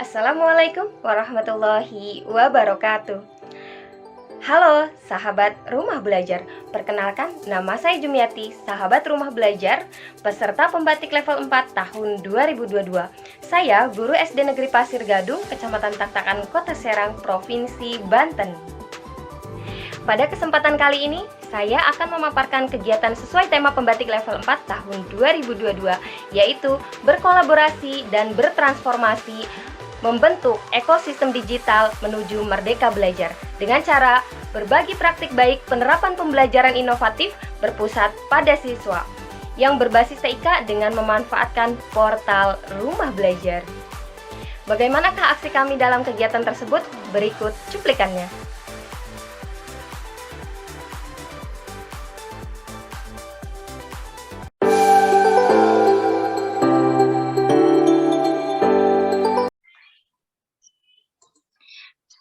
Assalamualaikum warahmatullahi wabarakatuh. Halo sahabat Rumah Belajar, perkenalkan nama saya Jumiati, sahabat Rumah Belajar, peserta pembatik level 4 tahun 2022. Saya guru SD Negeri Pasir Gadung, Kecamatan Taktakan, Kota Serang, Provinsi Banten. Pada kesempatan kali ini, saya akan memaparkan kegiatan sesuai tema pembatik level 4 tahun 2022, yaitu berkolaborasi dan bertransformasi membentuk ekosistem digital menuju merdeka belajar dengan cara berbagi praktik baik penerapan pembelajaran inovatif berpusat pada siswa yang berbasis TIK dengan memanfaatkan portal Rumah Belajar. Bagaimanakah aksi kami dalam kegiatan tersebut? Berikut cuplikannya.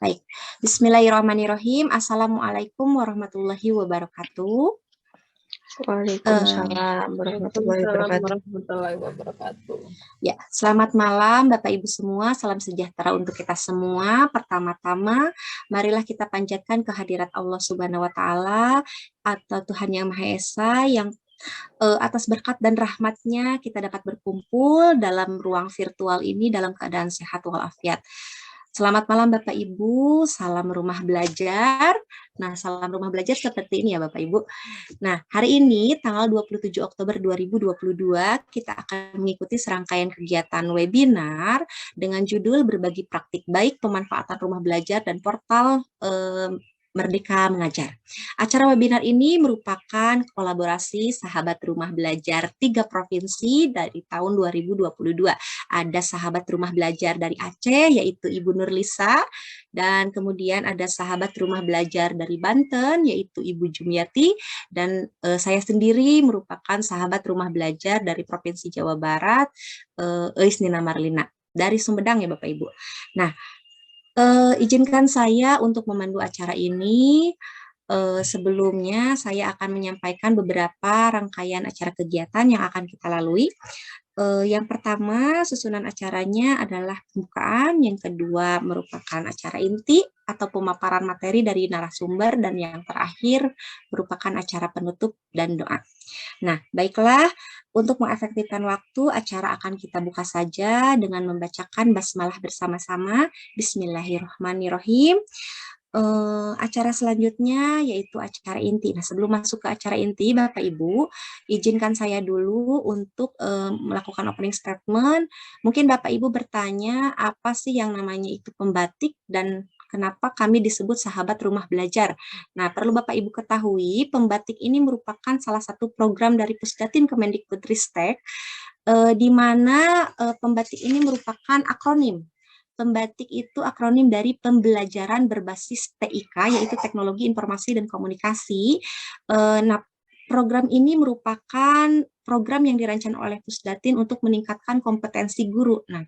Baik, Bismillahirrahmanirrahim. Assalamualaikum warahmatullahi wabarakatuh. Waalaikumsalam warahmatullahi wabarakatuh. Ya, selamat malam Bapak Ibu semua. Salam sejahtera untuk kita semua. Pertama-tama, marilah kita panjatkan kehadirat Allah Subhanahu wa taala atau Tuhan Yang Maha Esa yang atas berkat dan rahmatnya kita dapat berkumpul dalam ruang virtual ini dalam keadaan sehat walafiat. Selamat malam Bapak Ibu, salam rumah belajar. Nah, salam rumah belajar seperti ini ya Bapak Ibu. Nah, hari ini tanggal 27 Oktober 2022 kita akan mengikuti serangkaian kegiatan webinar dengan judul berbagi praktik baik pemanfaatan rumah belajar dan portal Merdeka Mengajar. Acara webinar ini merupakan kolaborasi sahabat rumah belajar 3 provinsi dari tahun 2022. Ada sahabat rumah belajar dari Aceh, yaitu Ibu Nurlisa, dan kemudian ada sahabat rumah belajar dari Banten, yaitu Ibu Jumiati, dan saya sendiri merupakan sahabat rumah belajar dari Provinsi Jawa Barat, Eis Nina Marlina, dari Sumedang ya Bapak Ibu. Nah, izinkan saya untuk memandu acara ini. Sebelumnya saya akan menyampaikan beberapa rangkaian acara kegiatan yang akan kita lalui. Yang pertama, susunan acaranya adalah pembukaan, yang kedua merupakan acara inti atau pemaparan materi dari narasumber, dan yang terakhir merupakan acara penutup dan doa. Nah, baiklah, untuk mengefektifkan waktu, acara akan kita buka saja dengan membacakan basmalah bersama-sama. Bismillahirrahmanirrahim. Acara selanjutnya yaitu acara inti. Nah, sebelum masuk ke acara inti, Bapak Ibu, izinkan saya dulu untuk melakukan opening statement. Mungkin Bapak Ibu bertanya, apa sih yang namanya itu pembatik dan kenapa kami disebut sahabat rumah belajar? Nah, perlu Bapak Ibu ketahui, pembatik ini merupakan salah satu program dari Pusdatin Kemendikbudristek, di mana pembatik ini merupakan akronim. Pembatik itu akronim dari pembelajaran berbasis TIK, yaitu Teknologi Informasi dan Komunikasi. Nah, program ini merupakan program yang dirancang oleh Pusdatin untuk meningkatkan kompetensi guru. Nah,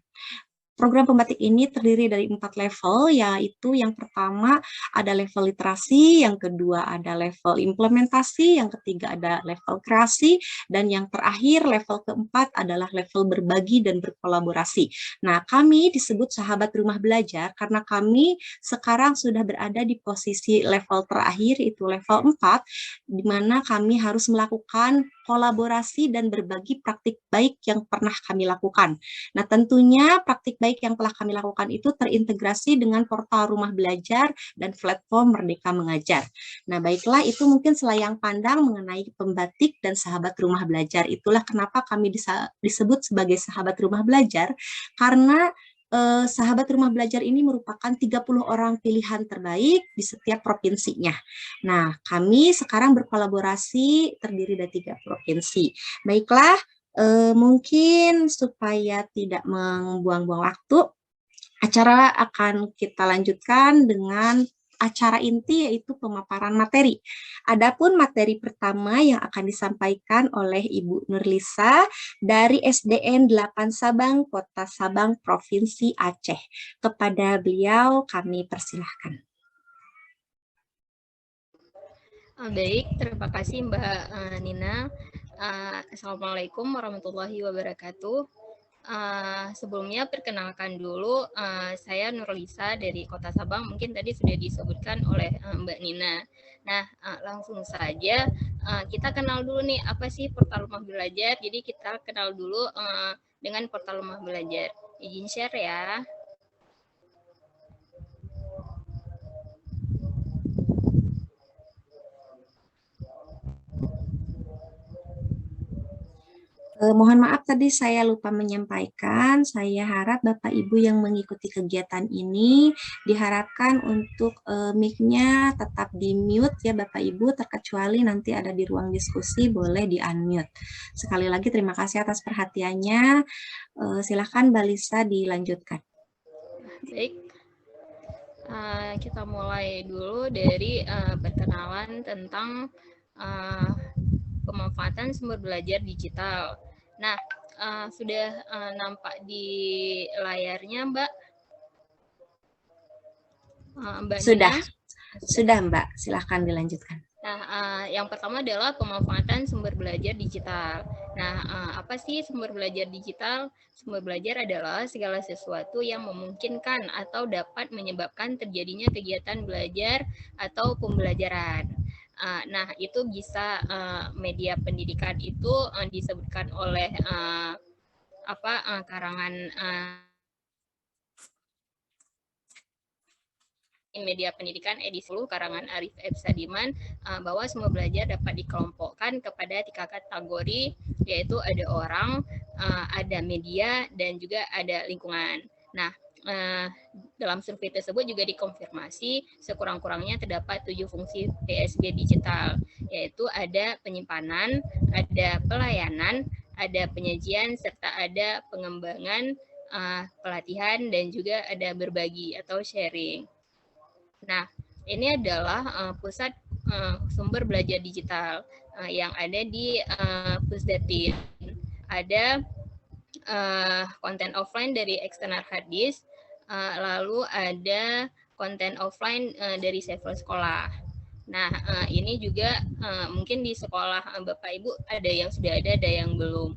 program pembatik ini terdiri dari 4 level, yaitu yang pertama ada level literasi, yang kedua ada level implementasi, yang ketiga ada level kreasi, dan yang terakhir level keempat adalah level berbagi dan berkolaborasi. Nah, kami disebut sahabat rumah belajar karena kami sekarang sudah berada di posisi level terakhir, itu level 4, di mana kami harus melakukan kolaborasi dan berbagi praktik baik yang pernah kami lakukan. Nah, tentunya praktik baik yang telah kami lakukan itu terintegrasi dengan portal Rumah Belajar dan platform Merdeka Mengajar. Nah, baiklah, itu mungkin selayang pandang mengenai pembatik dan sahabat rumah belajar. Itulah kenapa kami disebut sebagai sahabat rumah belajar, karena sahabat rumah belajar ini merupakan 30 orang pilihan terbaik di setiap provinsinya. Nah, kami sekarang berkolaborasi terdiri dari 3 provinsi. Baiklah, mungkin supaya tidak membuang-buang waktu, acara akan kita lanjutkan dengan acara inti, yaitu pemaparan materi. Adapun materi pertama yang akan disampaikan oleh Ibu Nurlisa dari SDN 8 Sabang, Kota Sabang, Provinsi Aceh. Kepada beliau kami persilahkan. Baik, terima kasih Mbak Nina. Assalamualaikum warahmatullahi wabarakatuh. Sebelumnya perkenalkan dulu, saya Nurlisa dari Kota Sabang, mungkin tadi sudah disebutkan oleh Mbak Nina. Nah, langsung saja kita kenal dulu nih, apa sih portal rumah belajar. Jadi kita kenal dulu dengan portal rumah belajar. Izin share ya. Mohon maaf tadi saya lupa menyampaikan, saya harap Bapak Ibu yang mengikuti kegiatan ini diharapkan untuk mic-nya tetap di mute ya Bapak Ibu, terkecuali nanti ada di ruang diskusi boleh di unmute. Sekali lagi terima kasih atas perhatiannya. Silakan Mbak Lisa dilanjutkan. Baik, kita mulai dulu dari perkenalan tentang pemanfaatan sumber belajar digital. Nah, sudah nampak di layarnya, Mbak? Mbak Sudah, Nina? sudah Mbak, silahkan dilanjutkan. Nah, yang pertama adalah pemanfaatan sumber belajar digital. Nah, apa sih sumber belajar digital? Sumber belajar adalah segala sesuatu yang memungkinkan atau dapat menyebabkan terjadinya kegiatan belajar atau pembelajaran. Nah, itu bisa media pendidikan itu disebutkan oleh karangan media pendidikan edisi 10 karangan Arif F. Sadiman bahwa semua belajar dapat dikelompokkan kepada 3 kategori, yaitu ada orang, ada media, dan juga ada lingkungan. Nah, dalam survei tersebut juga dikonfirmasi sekurang-kurangnya terdapat 7 fungsi PSB digital, yaitu ada penyimpanan, ada pelayanan, ada penyajian, serta ada pengembangan, pelatihan, dan juga ada berbagi atau sharing. Nah, ini adalah pusat sumber belajar digital yang ada di Pusdatin. Ada konten offline dari eksternal hard disk, lalu ada konten offline dari server sekolah. Nah, ini juga mungkin di sekolah Bapak Ibu ada yang sudah ada yang belum.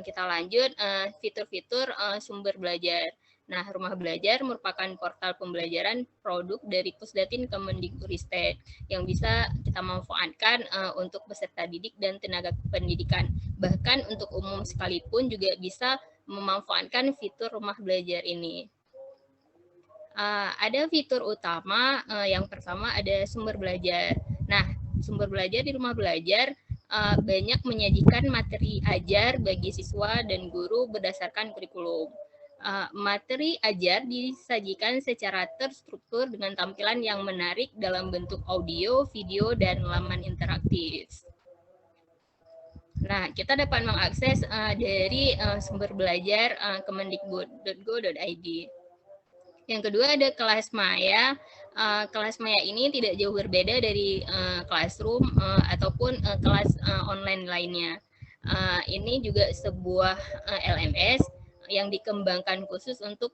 Kita lanjut fitur-fitur sumber belajar. Nah, Rumah Belajar merupakan portal pembelajaran produk dari Pusdatin Kemendikbudristek yang bisa kita manfaatkan untuk peserta didik dan tenaga pendidikan. Bahkan untuk umum sekalipun juga bisa memanfaatkan fitur Rumah Belajar ini. Ada fitur utama, yang pertama ada sumber belajar. Nah, sumber belajar di Rumah Belajar banyak menyajikan materi ajar bagi siswa dan guru berdasarkan kurikulum. Materi ajar disajikan secara terstruktur dengan tampilan yang menarik dalam bentuk audio, video, dan laman interaktif. Nah, kita dapat mengakses dari sumber belajar kemendikbud.go.id. Yang kedua ada kelas maya. Kelas maya ini tidak jauh berbeda dari classroom ataupun kelas online lainnya. Ini juga sebuah LMS yang dikembangkan khusus untuk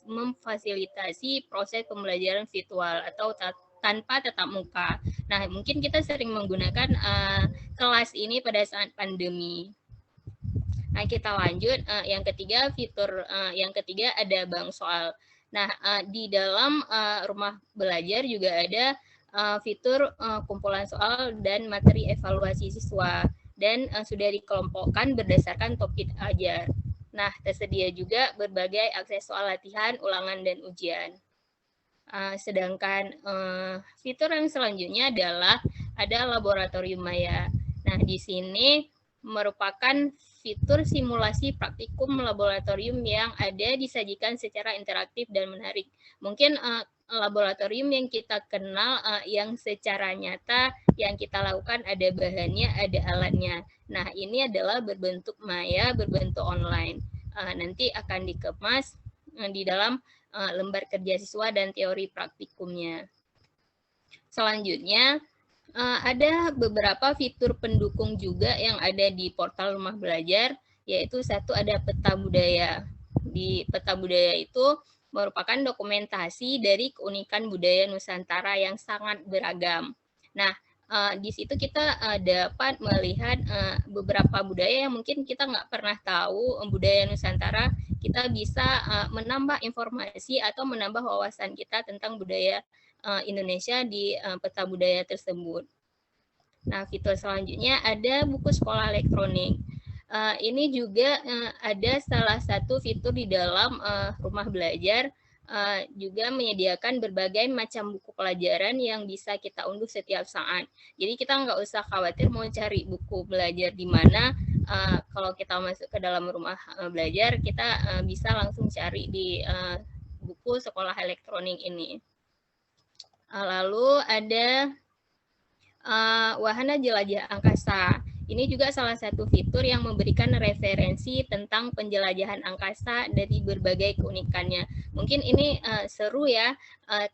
memfasilitasi proses pembelajaran virtual atau tanpa tatap muka. Nah, mungkin kita sering menggunakan kelas ini pada saat pandemi. Nah, kita lanjut. Yang ketiga, fitur yang ketiga ada bank soal. Nah, di dalam Rumah Belajar juga ada fitur kumpulan soal dan materi evaluasi siswa, dan sudah dikelompokkan berdasarkan topik ajar. Nah, tersedia juga berbagai akses soal latihan, ulangan, dan ujian. Sedangkan fitur yang selanjutnya adalah ada laboratorium maya. Nah, di sini merupakan fitur simulasi praktikum laboratorium yang ada disajikan secara interaktif dan menarik. Mungkin laboratorium yang kita kenal yang secara nyata yang kita lakukan ada bahannya, ada alatnya. Nah, ini adalah berbentuk maya, berbentuk online. Nanti akan dikemas di dalam lembar kerja siswa dan teori praktikumnya. Selanjutnya, ada beberapa fitur pendukung juga yang ada di portal Rumah Belajar, yaitu satu ada peta budaya. Di peta budaya itu merupakan dokumentasi dari keunikan budaya Nusantara yang sangat beragam. Nah, Di situ kita dapat melihat beberapa budaya yang mungkin kita nggak pernah tahu, budaya Nusantara. Kita bisa menambah informasi atau menambah wawasan kita tentang budaya Indonesia di peta budaya tersebut. Nah, fitur selanjutnya ada buku sekolah elektronik. Ini juga ada salah satu fitur di dalam rumah belajar, juga menyediakan berbagai macam buku pelajaran yang bisa kita unduh setiap saat. Jadi kita nggak usah khawatir mau cari buku belajar di mana. Kalau kita masuk ke dalam rumah belajar, kita bisa langsung cari di buku sekolah elektronik ini. Lalu ada wahana jelajah angkasa. Ini juga salah satu fitur yang memberikan referensi tentang penjelajahan angkasa dari berbagai keunikannya. Mungkin ini seru ya,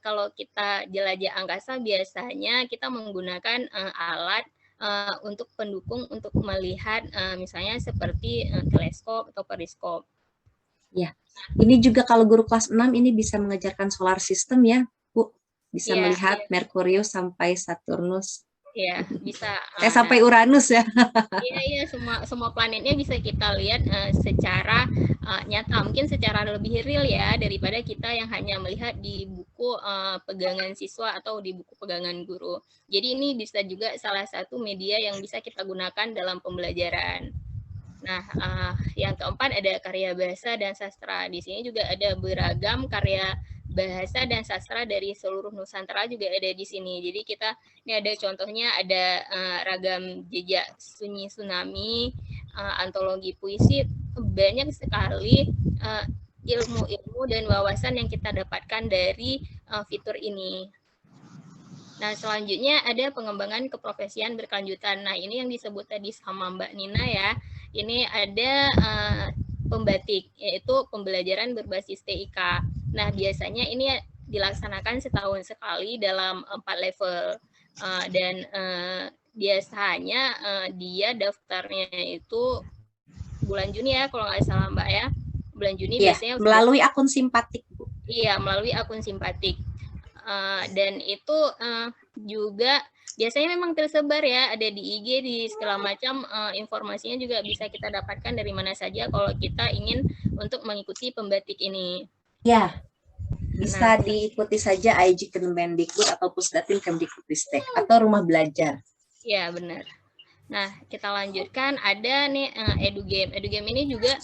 kalau kita jelajah angkasa biasanya kita menggunakan alat untuk pendukung untuk melihat misalnya seperti teleskop atau periskop. Ya, ini juga kalau guru kelas 6 ini bisa mengajarkan solar system ya, Bu. Bisa melihat Merkurius sampai Saturnus. Ya, bisa. Sampai Uranus ya. Iya, semua planetnya bisa kita lihat secara nyata, mungkin secara lebih real ya daripada kita yang hanya melihat di buku pegangan siswa atau di buku pegangan guru. Jadi ini bisa juga salah satu media yang bisa kita gunakan dalam pembelajaran. Nah, yang keempat ada karya bahasa dan sastra. Di sini juga ada beragam karya bahasa dan sastra dari seluruh Nusantara juga ada di sini. Jadi kita ini ada contohnya, ada ragam jejak sunyi tsunami, antologi puisi, banyak sekali ilmu-ilmu dan wawasan yang kita dapatkan dari fitur ini. Nah, selanjutnya ada pengembangan keprofesian berkelanjutan. Nah, ini yang disebut tadi sama Mbak Nina ya. Ini ada pembatik, yaitu pembelajaran berbasis TIK. Nah, biasanya ini dilaksanakan setahun sekali dalam 4 level. Dan biasanya dia daftarnya itu bulan Juni ya, kalau nggak salah Mbak ya. Bulan Juni biasanya melalui akun simpatik, Bu. Iya, melalui akun simpatik. Dan itu juga biasanya memang tersebar ya, ada di IG, di segala macam, informasinya juga bisa kita dapatkan dari mana saja kalau kita ingin untuk mengikuti pembatik ini. Ya, bisa diikuti saja IG Kemendikbud atau Pusdatin Kemdikbudristek atau rumah belajar. Ya, benar. Nah, kita lanjutkan, ada nih EduGame. EduGame ini juga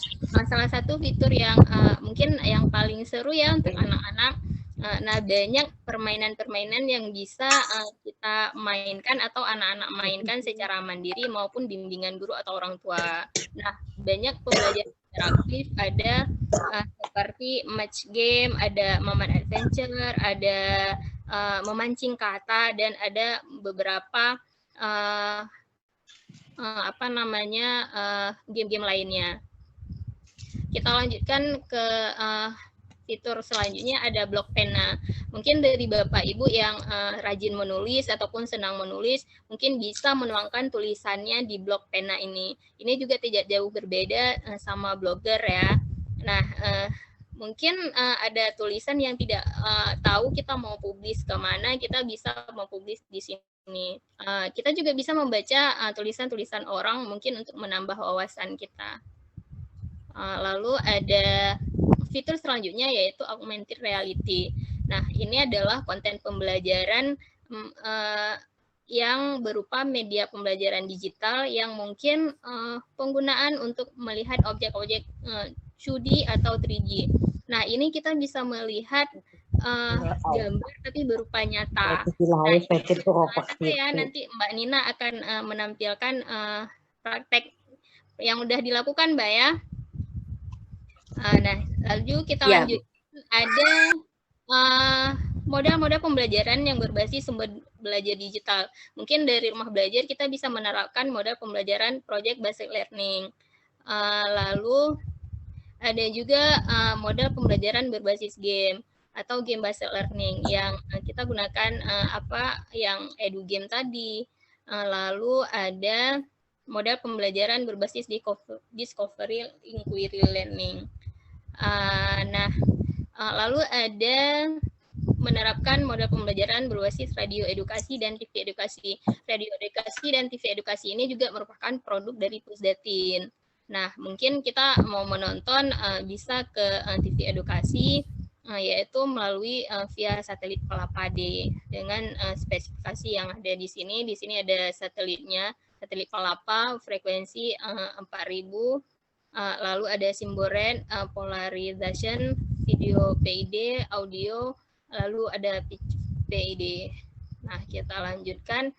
salah satu fitur yang mungkin yang paling seru ya untuk anak-anak. Nah, banyak permainan-permainan yang bisa kita mainkan atau anak-anak mainkan secara mandiri maupun bimbingan guru atau orang tua. Nah, banyak pembelajaran interaktif, ada seperti match game, ada Maman Adventure, ada memancing kata, dan ada beberapa game-game lainnya. Kita lanjutkan ke fitur selanjutnya, ada blok pena. Mungkin dari Bapak Ibu yang rajin menulis ataupun senang menulis, mungkin bisa menuangkan tulisannya di blok pena ini. Ini juga tidak jauh berbeda sama blogger ya. Nah, mungkin ada tulisan yang tidak tahu kita mau publis kemana, kita bisa mempublis di sini. Kita juga bisa membaca tulisan-tulisan orang mungkin untuk menambah wawasan kita. Lalu ada fitur selanjutnya yaitu augmented reality. Nah, ini adalah konten pembelajaran yang berupa media pembelajaran digital yang mungkin penggunaan untuk melihat objek-objek 2D atau 3D. Nah, ini kita bisa melihat gambar tapi berupa nyata. Nah, nanti Mbak Nina akan menampilkan praktek yang udah dilakukan, Mbak ya. Nah, lalu kita lanjut. Ada modal-modal pembelajaran yang berbasis sumber belajar digital. Mungkin dari rumah belajar kita bisa menerapkan modal pembelajaran project based learning. Lalu ada juga modal pembelajaran berbasis game atau game based learning yang kita gunakan yang EduGame tadi. Lalu ada modal pembelajaran berbasis discovery inquiry learning. Lalu ada menerapkan model pembelajaran berbasis radio edukasi dan TV edukasi. Radio edukasi dan TV edukasi ini juga merupakan produk dari Pusdatin. Nah, mungkin kita mau menonton bisa ke TV edukasi, yaitu melalui via satelit Palapa-D dengan spesifikasi yang ada di sini. Di sini ada satelitnya, satelit Palapa, frekuensi 4000, lalu ada Symborend, polarization, video PID, audio, lalu ada pitch PID. Nah, kita lanjutkan.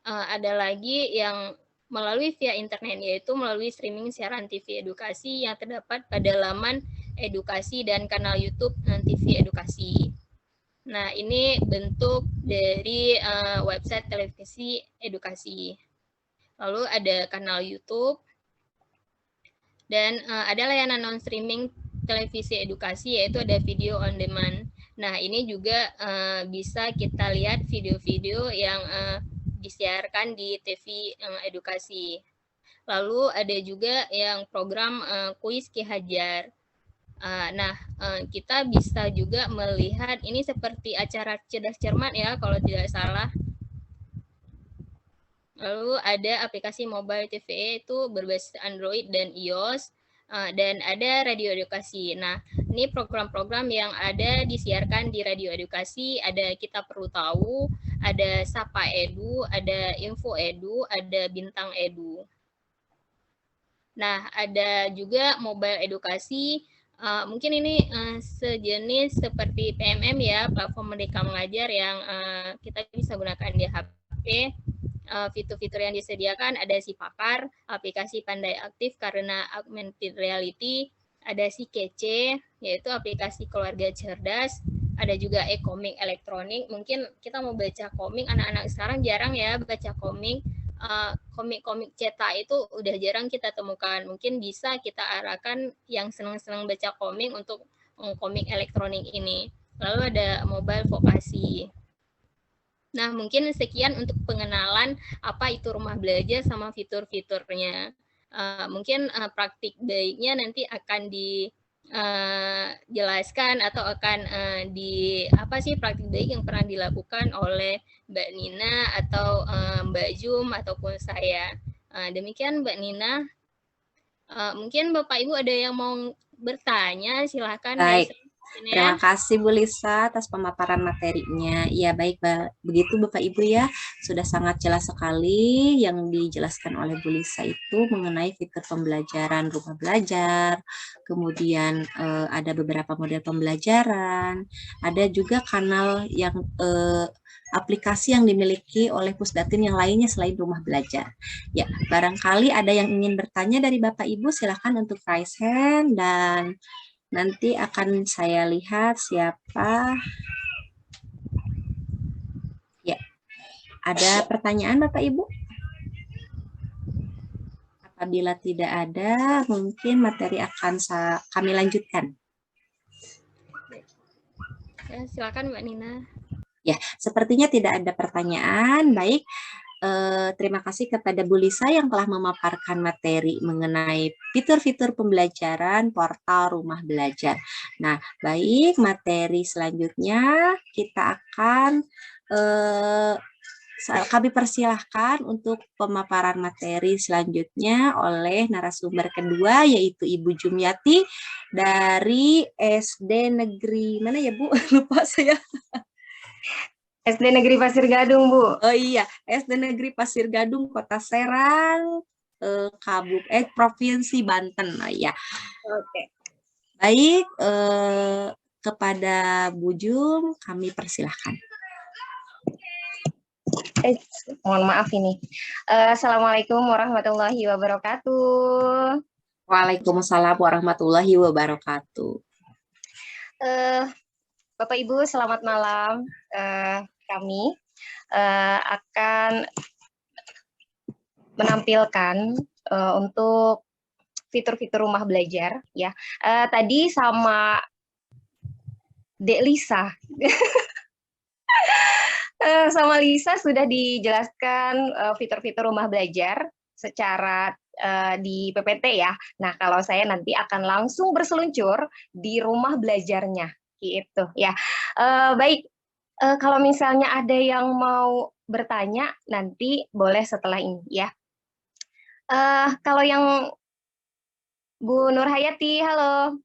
Ada lagi yang melalui via internet, yaitu melalui streaming siaran TV edukasi yang terdapat pada laman edukasi dan kanal YouTube TV edukasi. Nah, ini bentuk dari website televisi edukasi. Lalu ada kanal YouTube, dan ada layanan non-streaming televisi edukasi, yaitu ada video on demand. Nah, ini juga bisa kita lihat video-video yang disiarkan di TV edukasi. Lalu ada juga yang program kuis Ki Hajar. Nah, kita bisa juga melihat ini seperti acara cerdas cermat ya, kalau tidak salah. Lalu ada aplikasi mobile TV itu berbasis Android dan iOS, dan ada radio edukasi. Nah, ini program-program yang ada disiarkan di radio edukasi, ada Kita Perlu Tahu, ada Sapa Edu, ada Info Edu, ada Bintang Edu. Nah, ada juga mobile edukasi, mungkin ini sejenis seperti PMM ya, platform Merdeka Mengajar yang kita bisa gunakan di HP. Fitur-fitur yang disediakan ada Si Pakar, aplikasi Pandai Aktif karena augmented reality, ada Si Kece, yaitu aplikasi keluarga cerdas, ada juga e-komik elektronik. Mungkin kita mau baca komik, anak-anak sekarang jarang ya baca komik. Komik-komik cetak itu udah jarang kita temukan. Mungkin bisa kita arahkan yang senang-senang baca komik untuk komik elektronik ini. Lalu ada mobile vokasi. Nah, mungkin sekian untuk pengenalan apa itu rumah belajar sama fitur-fiturnya. Mungkin praktik baiknya nanti akan dijelaskan atau akan apa sih praktik baik yang pernah dilakukan oleh Mbak Nina atau Mbak Jum ataupun saya. Demikian Mbak Nina. Mungkin Bapak Ibu ada yang mau bertanya, silakan. Baik. Terima kasih Bu Lisa atas pemaparan materinya. Ya baik, begitu Bapak Ibu ya, sudah sangat jelas sekali yang dijelaskan oleh Bu Lisa itu mengenai fitur pembelajaran rumah belajar, kemudian ada beberapa model pembelajaran, ada juga kanal yang aplikasi yang dimiliki oleh Pusdatin yang lainnya selain rumah belajar. Ya, barangkali ada yang ingin bertanya dari Bapak Ibu, silakan untuk raise hand dan nanti akan saya lihat siapa. Ya, ada pertanyaan Bapak Ibu? Apabila tidak ada, mungkin materi akan kami lanjutkan. Ya, silakan Mbak Nina. Ya, sepertinya tidak ada pertanyaan. Baik. Terima kasih kepada Bu Lisa yang telah memaparkan materi mengenai fitur-fitur pembelajaran portal rumah belajar. Nah, baik, materi selanjutnya kita akan kami persilahkan untuk pemaparan materi selanjutnya oleh narasumber kedua, yaitu Ibu Jumyati dari SD Negeri mana ya Bu? Lupa saya. SD Negeri Pasir Gadung, Bu. Oh iya, SD Negeri Pasir Gadung, Kota Serang, Provinsi Banten. Oh, iya. Oke. Baik, kepada Bu Jum, kami persilahkan. Mohon maaf ini. Assalamualaikum warahmatullahi wabarakatuh. Waalaikumsalam warahmatullahi wabarakatuh. Bapak Ibu, selamat malam. Kami akan menampilkan untuk fitur-fitur rumah belajar ya. Tadi sama Dek Lisa sama Lisa sudah dijelaskan fitur-fitur rumah belajar secara di PPT ya. Nah, kalau saya nanti akan langsung berseluncur di rumah belajarnya gitu ya. Baik, Kalau misalnya ada yang mau bertanya, nanti boleh setelah ini ya. Kalau yang Bu Nur Hayati, halo.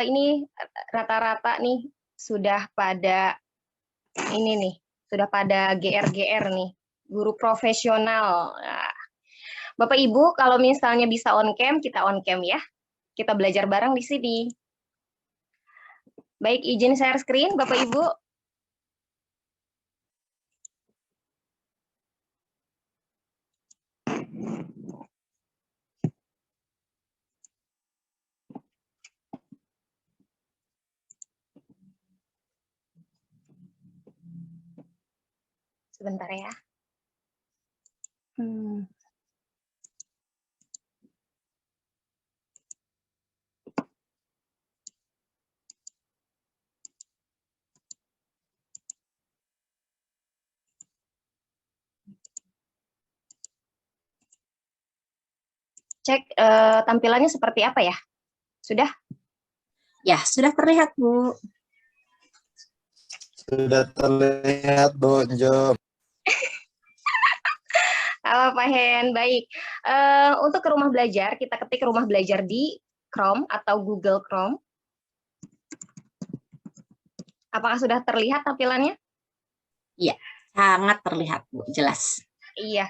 Ini rata-rata nih sudah pada ini nih, sudah pada GR-GR nih, guru profesional. Nah, Bapak Ibu, kalau misalnya bisa on cam, kita on cam ya. Kita belajar bareng di sini. Baik, izin share screen, Bapak Ibu. Sebentar ya. Cek tampilannya seperti apa ya? Sudah? Ya, sudah terlihat, Bu. Sudah terlihat, Bu Jo. Halo Pak Hen, baik. Untuk ke rumah belajar, kita ketik rumah belajar di Chrome atau Google Chrome. Apakah sudah terlihat tampilannya? Iya, sangat terlihat, Bu. Jelas. Iya.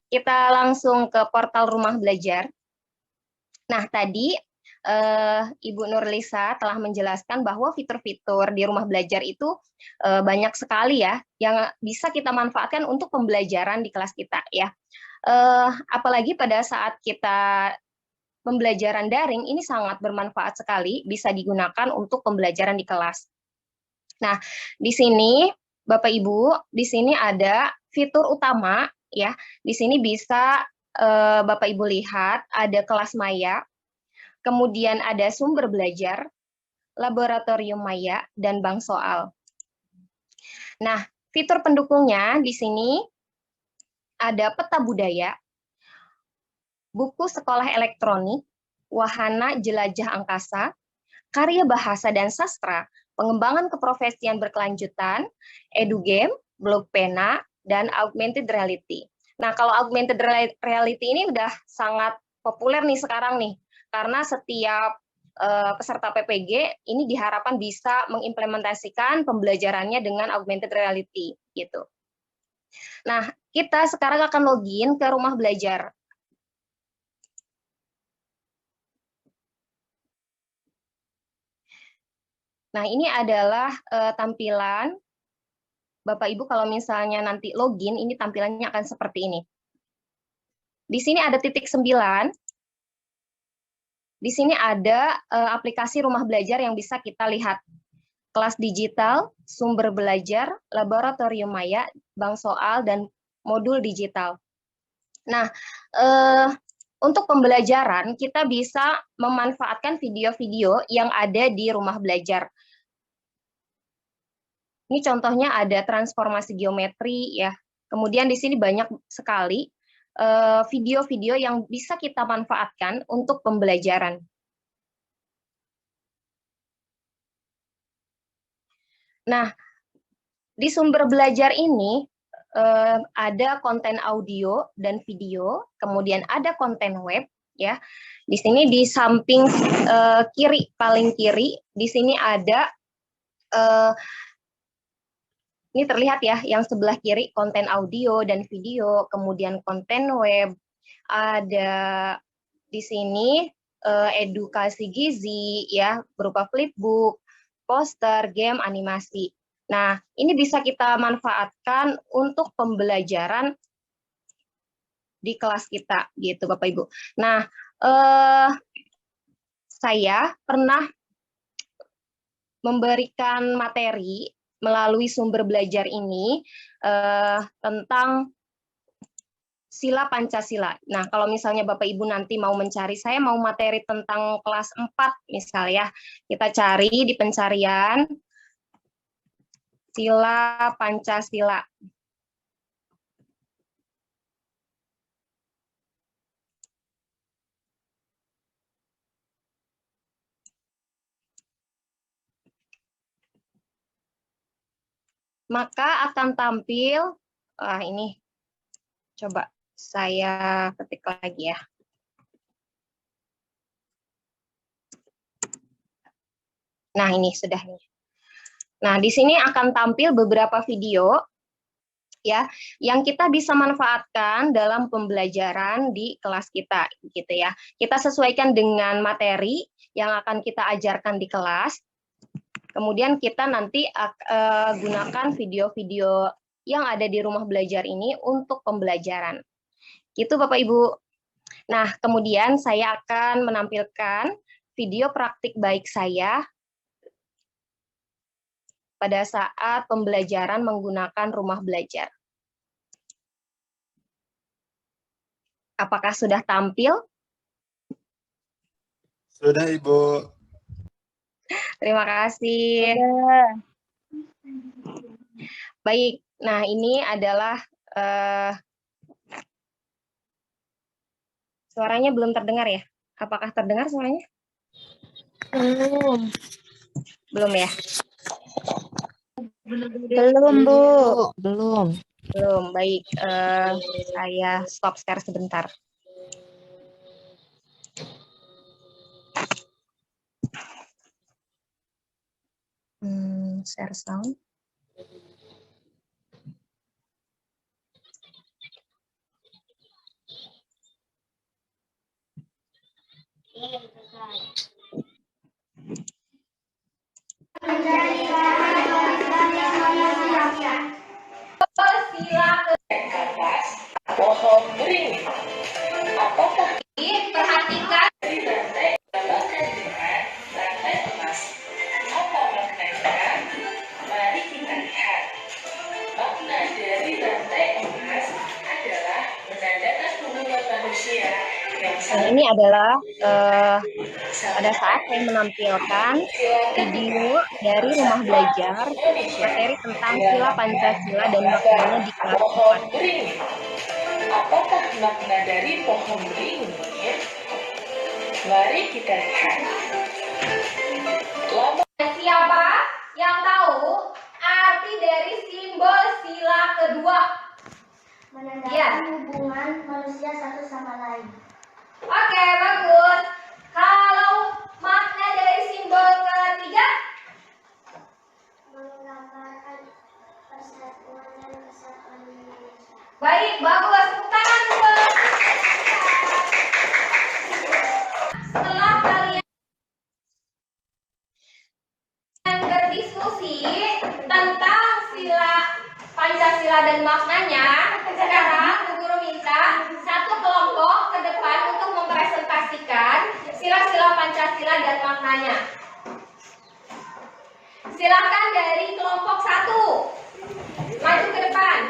Kita langsung ke portal rumah belajar. Nah, tadi Ibu Nurlisa telah menjelaskan bahwa fitur-fitur di rumah belajar itu banyak sekali ya, yang bisa kita manfaatkan untuk pembelajaran di kelas kita ya. Apalagi pada saat kita pembelajaran daring, ini sangat bermanfaat sekali, bisa digunakan untuk pembelajaran di kelas. Nah, di sini Bapak Ibu, di sini ada fitur utama ya. Di sini bisa Bapak Ibu lihat ada kelas maya, kemudian ada sumber belajar, laboratorium maya, dan bank soal. Nah, fitur pendukungnya di sini ada peta budaya, buku sekolah elektronik, wahana jelajah angkasa, karya bahasa dan sastra, pengembangan keprofesian berkelanjutan, edugame, blog pena, dan augmented reality. Nah, kalau augmented reality ini udah sangat populer nih sekarang nih, karena setiap peserta PPG ini diharapkan bisa mengimplementasikan pembelajarannya dengan augmented reality gitu. Nah, kita sekarang akan login ke rumah belajar. Nah, ini adalah tampilan Bapak Ibu kalau misalnya nanti login, ini tampilannya akan seperti ini. Di sini ada titik 9. Di sini ada aplikasi rumah belajar yang bisa kita lihat. Kelas digital, sumber belajar, laboratorium maya, bank soal, dan modul digital. Nah, untuk pembelajaran kita bisa memanfaatkan video-video yang ada di rumah belajar. Ini contohnya ada transformasi geometri ya. Kemudian di sini banyak sekali video-video yang bisa kita manfaatkan untuk pembelajaran. Nah, di sumber belajar ini ada konten audio dan video, kemudian ada konten web ya. Di sini di samping kiri, paling kiri, di sini ada ini terlihat ya, yang sebelah kiri konten audio dan video, kemudian konten web, ada di sini edukasi gizi ya, berupa flipbook, poster, game, animasi. Nah, ini bisa kita manfaatkan untuk pembelajaran di kelas kita gitu Bapak Ibu. Nah, saya pernah memberikan materi melalui sumber belajar ini tentang sila Pancasila. Nah, kalau misalnya Bapak Ibu nanti mau mencari, saya mau materi tentang kelas 4 misalnya, kita cari di pencarian sila Pancasila. maka akan tampil, ini coba saya ketik lagi ya. Nah, ini sudah nih. Nah, di sini akan tampil beberapa video ya yang kita bisa manfaatkan dalam pembelajaran di kelas kita gitu ya. Kita sesuaikan dengan materi yang akan kita ajarkan di kelas. Kemudian kita nanti gunakan video-video yang ada di rumah belajar ini untuk pembelajaran. Gitu Bapak Ibu. Nah, kemudian saya akan menampilkan video praktik baik saya pada saat pembelajaran menggunakan rumah belajar. Apakah sudah tampil? Sudah, Ibu. Terima kasih. Baik, nah ini adalah suaranya belum terdengar ya? Apakah terdengar suaranya? Belum. Belum ya? Belum, Bu. Belum. Belum, baik. Saya stop share sebentar. Share sound. Pohon beringin. Apakah Perhatikan dari lantai mendapatkan dengan lantai emas? Apa maknanya? Mari kita lihat. Makna dari lantai emas adalah menandakan hubungan manusia yang Nah, ini adalah pada saat saya menampilkan video dari rumah belajar materi tentang sila Pancasila dan maknanya di kelas pohon 4. beringin. Apakah makna dari pohon beringin? Mari kita lihat. Siapa yang tahu arti dari simbol sila kedua? Menandakan hubungan manusia satu sama lain. Oke, bagus. Kalau makna dari simbol ketiga? Menggambarkan persatuan dan kesatuan Indonesia. Baik, bagus. Tepuk tangan, Bu. Setelah kalian berdiskusi tentang sila Pancasila dan maknanya, sekarang Bu Guru minta satu kelompok ke depan untuk mempresentasikan sila-sila Pancasila dan maknanya. Silakan dari kelompok 1. Maju ke depan.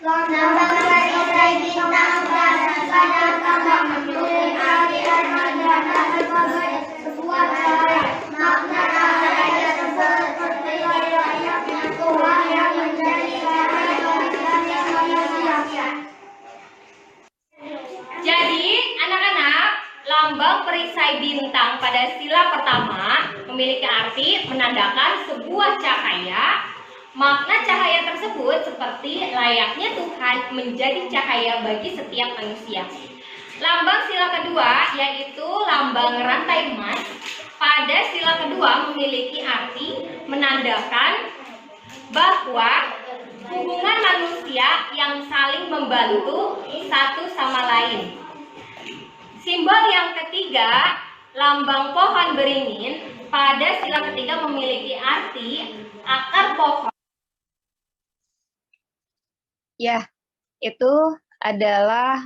Lambang perisai bintang pada tambang memiliki arti menandakan sebagai sebuah cahaya. Makna cahaya seperti layaknya Tuhan yang menjadi cahaya bagi manusia. Jadi, anak-anak, lambang perisai bintang pada sila pertama memiliki arti menandakan sebuah cahaya. Makna cahaya tersebut seperti layaknya Tuhan menjadi cahaya bagi setiap manusia. Lambang sila kedua yaitu lambang rantai emas. Pada sila kedua memiliki arti menandakan bahwa hubungan manusia yang saling membantu satu sama lain. Simbol yang ketiga, lambang pohon beringin, pada sila ketiga memiliki arti akar pohon. Ya, itu adalah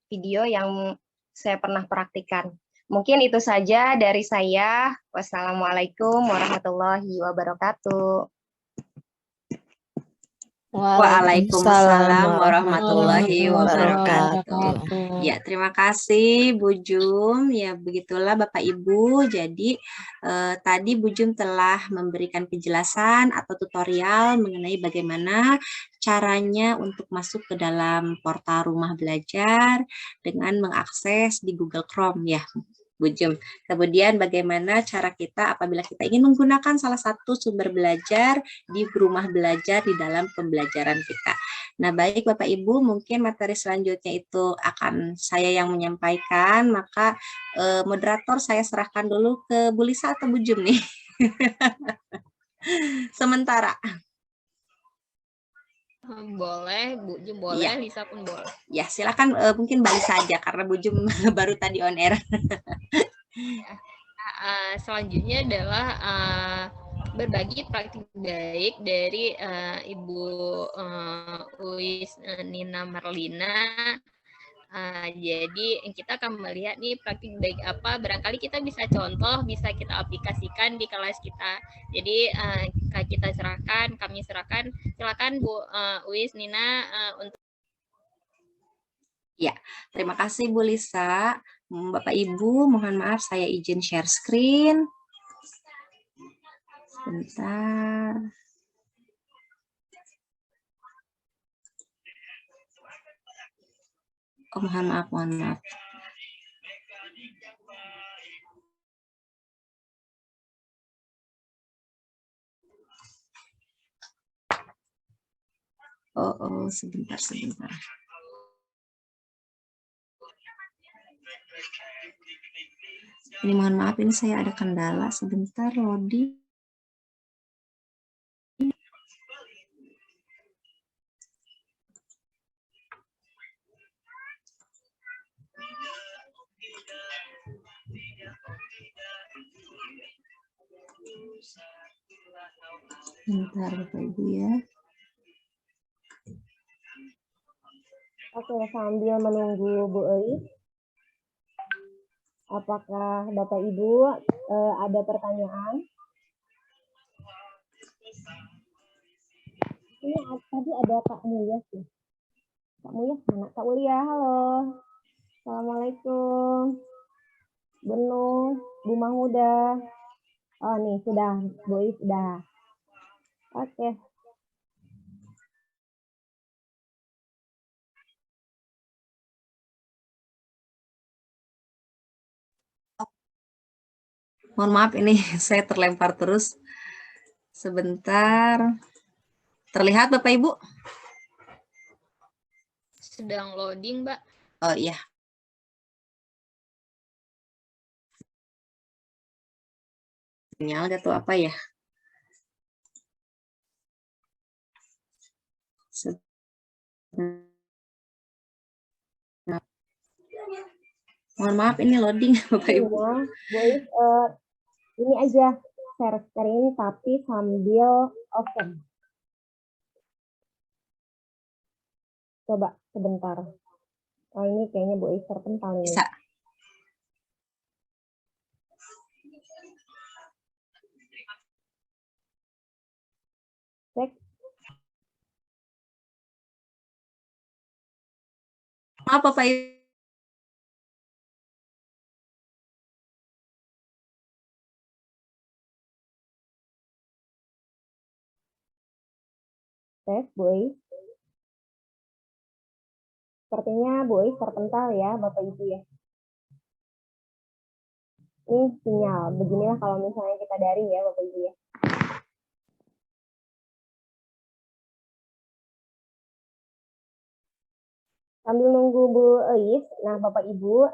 video yang saya pernah praktikkan. Mungkin itu saja dari saya. Wassalamualaikum warahmatullahi wabarakatuh. Waalaikumsalam warahmatullahi wabarakatuh. Ya, terima kasih Bu Jum. Ya, begitulah Bapak Ibu. Jadi tadi Bu Jum telah memberikan penjelasan atau tutorial mengenai bagaimana caranya untuk masuk ke dalam portal rumah belajar dengan mengakses di Google Chrome ya. Bu Jem. Kemudian bagaimana cara kita apabila kita ingin menggunakan salah satu sumber belajar di rumah belajar di dalam pembelajaran kita. Nah, baik Bapak Ibu, mungkin materi selanjutnya itu akan saya yang menyampaikan, maka moderator saya serahkan dulu ke Bu Lisa atau Bu Jem nih. Sementara. Boleh, Bu Jum boleh, Iya. Lisa pun boleh. Ya, silakan mungkin Mbak Lisa aja karena Bu Jum baru tadi on air. Selanjutnya adalah berbagi praktik baik dari Ibu Uis Nina Marlina. Jadi kita akan melihat nih praktik baik apa, barangkali kita bisa contoh, bisa kita aplikasikan di kelas kita. Jadi kami serahkan, silakan Bu Uis Nina untuk. Ya, terima kasih Bu Lisa. Bapak Ibu, mohon maaf saya izin share screen. Sebentar. Oh, mohon maaf, mohon maaf. Oh, sebentar. Ini mohon maaf, ini saya ada kendala sebentar loading. Bentar Bapak Ibu ya. Oke, sambil menunggu Bu Eis, apakah Bapak Ibu ada pertanyaan? Ini tadi ada Kak Mulia sih. Kak Mulia mana? Kak Mulia, halo. Assalamualaikum. Benung, Bu Mahmuda. Oh nih, sudah. Bu Eis sudah. Oke. Mohon maaf ini saya terlempar terus. Sebentar. Terlihat Bapak Ibu? Sedang loading, Mbak. Oh iya. Sinyal atau apa ya? Mohon maaf ini loading Bapak Ibu. Bu Eis, ini aja share screen tapi sambil open. Coba sebentar. Oh ini kayaknya Bu Eis terpental nih. Bisa. Cek. Maaf Bapak Ibu. Tes Bu Eis. Sepertinya Bu Eis terpental ya Bapak Ibu ya. Ini sinyal. Beginilah kalau misalnya kita daring ya Bapak Ibu ya. Sambil nunggu Bu Eis, nah Bapak Ibu,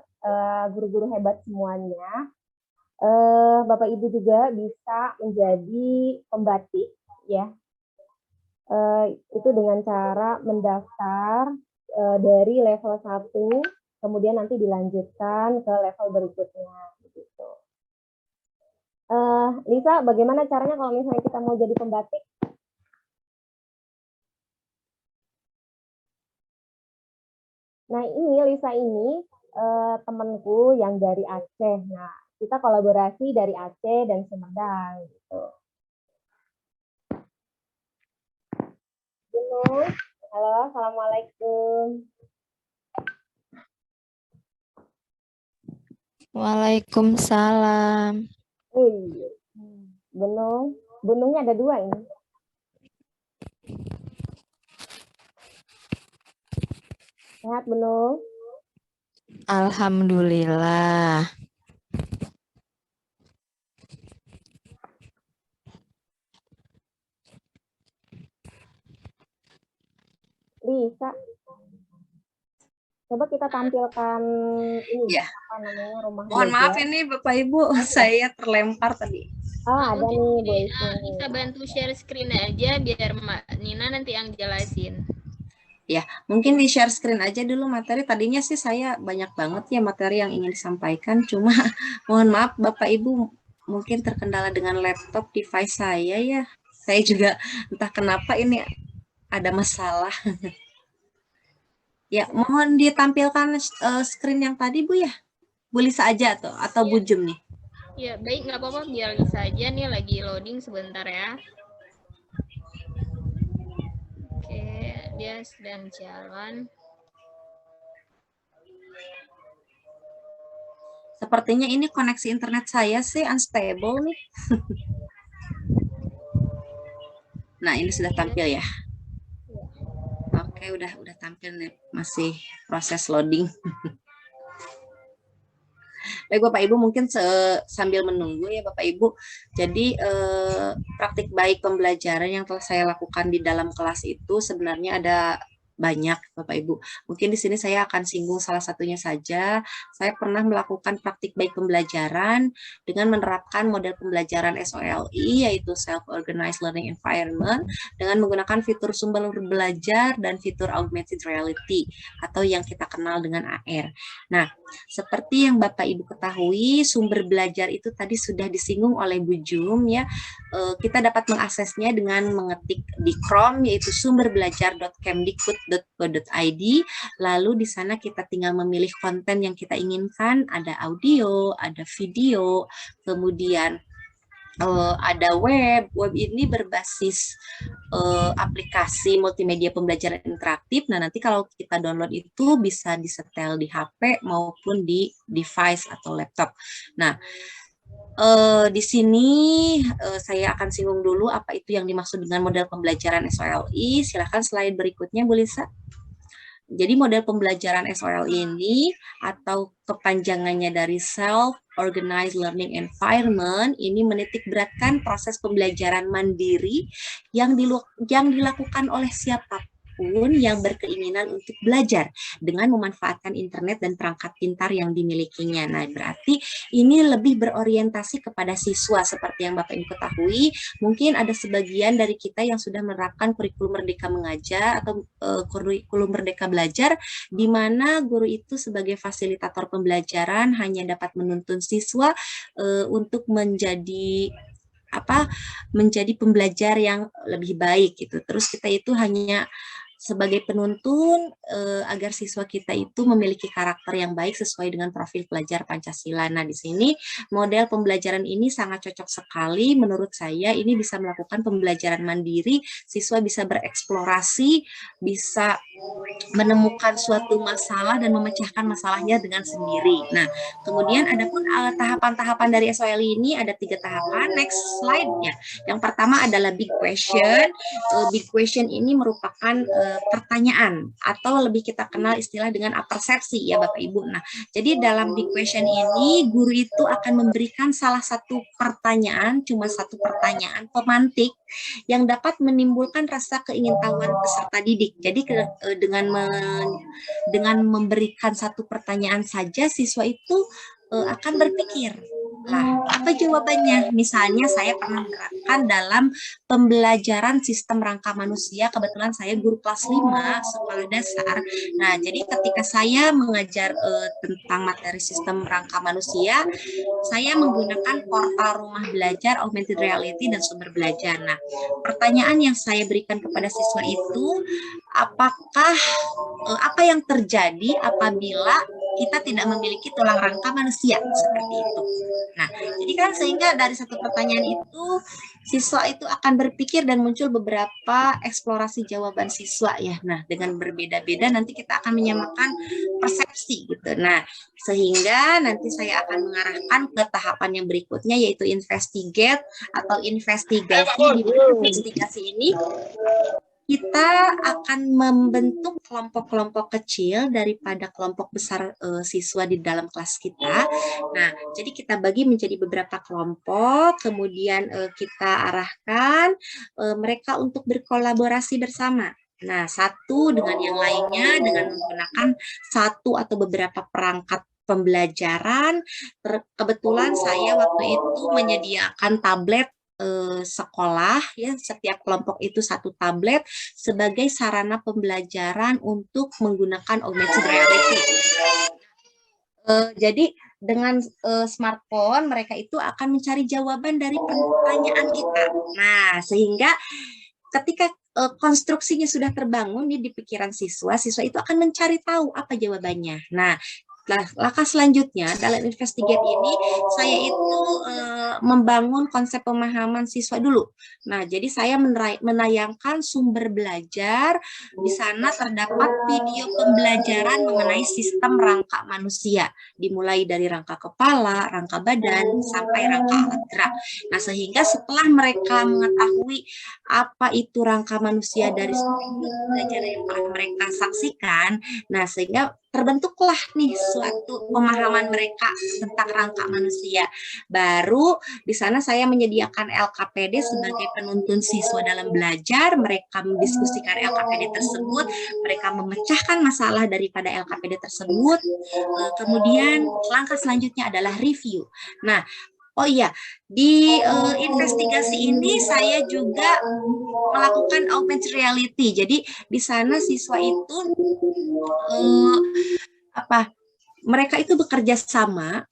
guru-guru hebat semuanya, Bapak Ibu juga bisa menjadi pembatik ya. Itu dengan cara mendaftar dari level 1, kemudian nanti dilanjutkan ke level berikutnya. Gitu. Lisa, bagaimana caranya kalau misalnya kita mau jadi pembatik? Nah ini Lisa ini temanku yang dari Aceh. Nah kita kolaborasi dari Aceh dan Sumedang gitu. Halo, assalamualaikum. Waalaikumsalam. Benungnya ada 2 ini. Sehat Benung? Alhamdulillah. Bisa. Coba kita tampilkan ini Ya. apa namanya rumah Mohon belajar. maaf ini Bapak Ibu, saya terlempar tadi. Oh, ada nih Mungkin voice-nya. bisa bantu share screen aja biar Mbak Nina nanti yang jelasin. Ya, mungkin di share screen aja dulu materi. Tadinya sih saya banyak banget ya materi yang ingin disampaikan. Cuma mohon maaf Bapak Ibu mungkin terkendala dengan laptop device saya ya. Saya juga entah kenapa ini ada masalah. Ya, mohon ditampilkan screen yang tadi Bu ya. Bu Lisa aja tuh atau Bu Jum nih. Ya, baik, nggak apa-apa, biar Lisa aja nih lagi loading sebentar ya. Oke, dia sedang jalan. Sepertinya ini koneksi internet saya sih unstable nih. Nah, ini sudah tampil ya. Oke, udah tampil nih. Masih proses loading. Baik Bapak Ibu, mungkin sambil menunggu ya Bapak Ibu. Jadi praktik baik pembelajaran yang telah saya lakukan di dalam kelas itu sebenarnya ada banyak Bapak Ibu. Mungkin di sini saya akan singgung salah satunya saja. Saya pernah melakukan praktik baik pembelajaran dengan menerapkan model pembelajaran SOLI yaitu Self-Organized Learning Environment dengan menggunakan fitur sumber belajar dan fitur Augmented Reality atau yang kita kenal dengan AR. Nah, seperti yang Bapak Ibu ketahui, sumber belajar itu tadi sudah disinggung oleh Bu Jum ya. Kita dapat mengaksesnya dengan mengetik di Chrome yaitu sumberbelajar.kemdikbud.go.id. Lalu di sana kita tinggal memilih konten yang kita inginkan, ada audio, ada video, kemudian ada web ini berbasis aplikasi multimedia pembelajaran interaktif. Nah, nanti kalau kita download itu bisa disetel di HP maupun di device atau laptop. Nah, di sini saya akan singgung dulu apa itu yang dimaksud dengan model pembelajaran SOLI. Silakan slide berikutnya Bu Lisa. Jadi model pembelajaran SOLI ini atau kepanjangannya dari Self-Organized Learning Environment ini menitik beratkan proses pembelajaran mandiri yang dilakukan oleh siapapun yang berkeinginan untuk belajar dengan memanfaatkan internet dan perangkat pintar yang dimilikinya. Nah, berarti ini lebih berorientasi kepada siswa seperti yang Bapak Ibu ketahui. Mungkin ada sebagian dari kita yang sudah menerapkan kurikulum Merdeka Mengajar atau kurikulum Merdeka Belajar, di mana guru itu sebagai fasilitator pembelajaran hanya dapat menuntun siswa untuk menjadi pembelajar yang lebih baik gitu. Terus kita itu hanya sebagai penuntun agar siswa kita itu memiliki karakter yang baik sesuai dengan profil pelajar Pancasila. Nah, di sini model pembelajaran ini sangat cocok sekali menurut saya. Ini bisa melakukan pembelajaran mandiri, siswa bisa bereksplorasi, bisa menemukan suatu masalah dan memecahkan masalahnya dengan sendiri. Nah, kemudian ada pun tahapan-tahapan dari SOLI ini ada 3 tahapan. Next slide-nya. Yang pertama adalah big question. Big question ini merupakan pertanyaan atau lebih kita kenal istilah dengan apersepsi ya Bapak Ibu. Nah, jadi dalam big question ini guru itu akan memberikan salah satu pertanyaan, cuma satu pertanyaan pemantik yang dapat menimbulkan rasa keingintahuan peserta didik. Jadi dengan memberikan satu pertanyaan saja siswa itu akan berpikir, lah apa jawabannya? Misalnya saya pernah menerapkan dalam pembelajaran sistem rangka manusia, kebetulan saya guru kelas 5 sekolah dasar. Nah, jadi ketika saya mengajar tentang materi sistem rangka manusia, saya menggunakan portal rumah belajar, augmented reality, dan sumber belajar. Nah, pertanyaan yang saya berikan kepada siswa itu, apakah apa yang terjadi apabila kita tidak memiliki tulang rangka manusia seperti itu. Nah, jadi kan sehingga dari satu pertanyaan itu siswa itu akan berpikir dan muncul beberapa eksplorasi jawaban siswa ya. Nah, dengan berbeda-beda nanti kita akan menyamakan persepsi gitu. Nah, sehingga nanti saya akan mengarahkan ke tahapan yang berikutnya yaitu investigate atau investigasi. Di investigasi ini kita akan membentuk kelompok-kelompok kecil daripada kelompok besar siswa di dalam kelas kita. Nah, jadi kita bagi menjadi beberapa kelompok, kemudian kita arahkan mereka untuk berkolaborasi bersama. Nah, satu dengan yang lainnya dengan menggunakan satu atau beberapa perangkat pembelajaran. Kebetulan saya waktu itu menyediakan tablet sekolah, ya, setiap kelompok itu satu tablet sebagai sarana pembelajaran untuk menggunakan augmented reality. Jadi dengan smartphone mereka itu akan mencari jawaban dari pertanyaan kita. Nah, sehingga ketika konstruksinya sudah terbangun di pikiran siswa, siswa itu akan mencari tahu apa jawabannya. Nah, langkah selanjutnya dalam investigate ini saya itu membangun konsep pemahaman siswa dulu. Nah, jadi saya menayangkan sumber belajar. Di sana terdapat video pembelajaran mengenai sistem rangka manusia, dimulai dari rangka kepala, rangka badan, sampai rangka alat gerak. Nah, sehingga setelah mereka mengetahui apa itu rangka manusia dari pembelajaran yang telah mereka saksikan, nah sehingga terbentuklah nih suatu pemahaman mereka tentang rangka manusia. Baru di sana saya menyediakan LKPD sebagai penuntun siswa dalam belajar. Mereka mendiskusikan LKPD tersebut, mereka memecahkan masalah daripada LKPD tersebut. Kemudian langkah selanjutnya adalah review. Nah, oh iya, di investigasi ini saya juga melakukan augmented reality. Jadi di sana siswa itu mereka itu bekerja sama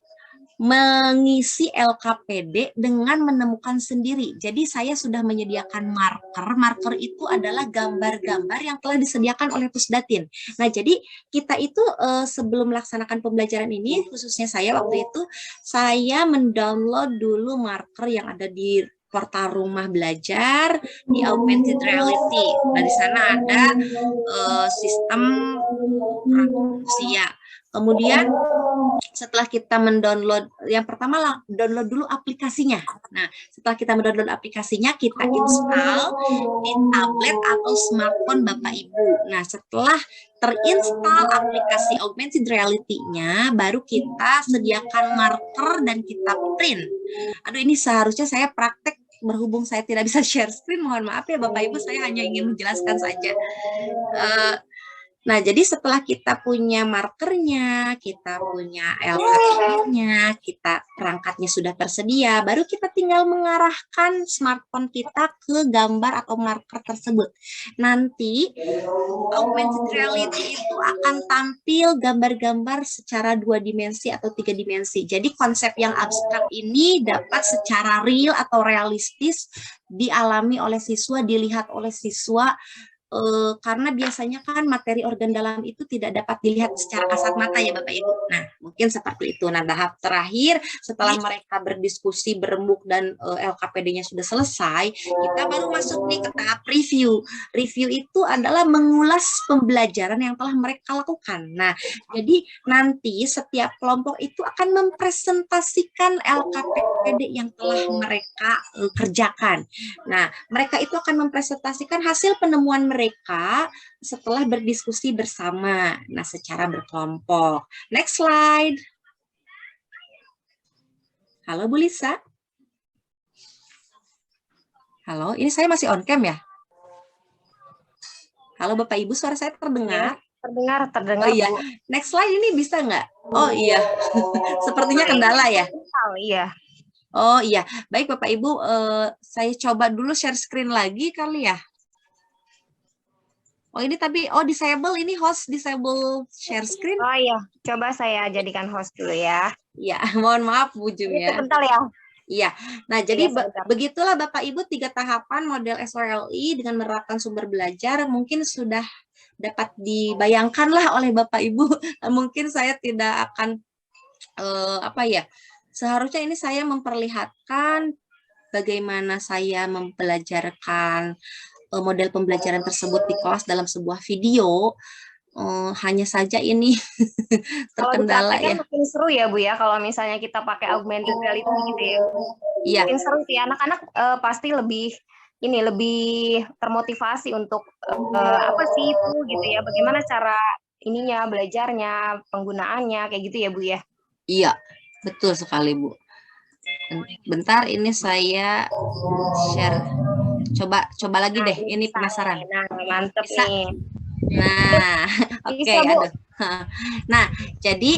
mengisi LKPD dengan menemukan sendiri. Jadi saya sudah menyediakan marker. Marker itu adalah gambar-gambar yang telah disediakan oleh Pusdatin. Nah, jadi kita itu sebelum melaksanakan pembelajaran ini, khususnya saya waktu itu, saya mendownload dulu marker yang ada di portal Rumah Belajar di augmented reality. Nah, di sana ada sistem manusia. Kemudian setelah kita mendownload, yang pertama download dulu aplikasinya. Nah, setelah kita mendownload aplikasinya, kita install di tablet atau smartphone Bapak Ibu. Nah, setelah terinstall aplikasi augmented reality-nya, baru kita sediakan marker dan kita print. Aduh, ini seharusnya saya praktek, berhubung saya tidak bisa share screen, mohon maaf ya Bapak Ibu, saya hanya ingin menjelaskan saja. Nah, jadi setelah kita punya markernya, kita punya LKPD-nya, kita perangkatnya sudah tersedia, baru kita tinggal mengarahkan smartphone kita ke gambar atau marker tersebut. Nanti augmented reality itu akan tampil gambar-gambar secara 2 dimensi atau 3 dimensi. Jadi konsep yang abstrak ini dapat secara real atau realistis dialami oleh siswa, dilihat oleh siswa, karena biasanya kan materi organ dalam itu tidak dapat dilihat secara kasat mata ya Bapak Ibu. Nah, mungkin seperti itu. Nah, tahap terakhir setelah mereka berdiskusi, berembuk dan LKPD-nya sudah selesai, kita baru masuk nih ke tahap review. Review itu adalah mengulas pembelajaran yang telah mereka lakukan. Nah, jadi nanti setiap kelompok itu akan mempresentasikan LKPD yang telah mereka kerjakan. Nah, mereka itu akan mempresentasikan hasil penemuan mereka setelah berdiskusi bersama, nah secara berkelompok. Next slide. Halo Bu Lisa. Halo, ini saya masih on cam ya? Halo Bapak Ibu, suara saya terdengar? Ya, terdengar. Oh iya, next slide ini bisa nggak? Oh iya, sepertinya kendala ya? Oh iya. Oh iya, baik Bapak Ibu, saya coba dulu share screen lagi kali ya. Oh ini tapi, disable, ini host disable share screen. Oh iya, coba saya jadikan host dulu ya. Iya, mohon maaf Bu Jum ya. Sebentar ya. Iya, nah jadi Iya, begitulah Bapak Ibu 3 tahapan model SOLI dengan menerapkan sumber belajar, mungkin sudah dapat dibayangkan lah oleh Bapak Ibu. Mungkin saya tidak akan, seharusnya ini saya memperlihatkan bagaimana saya mempelajarkan model pembelajaran tersebut di kelas dalam sebuah video. Hanya saja ini terkendala ya. Makin seru ya Bu ya kalau misalnya kita pakai augmented reality gitu ya. Iya. Makin seru sih, anak-anak pasti lebih termotivasi untuk apa sih itu gitu ya. Bagaimana cara ininya belajarnya, penggunaannya kayak gitu ya Bu ya. Iya, betul sekali Bu. Bentar ini saya share. Coba lagi deh. Ini bisa penasaran. nih. Nah, mantep Bisa? nih. Nah, oke, Bisa, Bu. aduh. Nah, jadi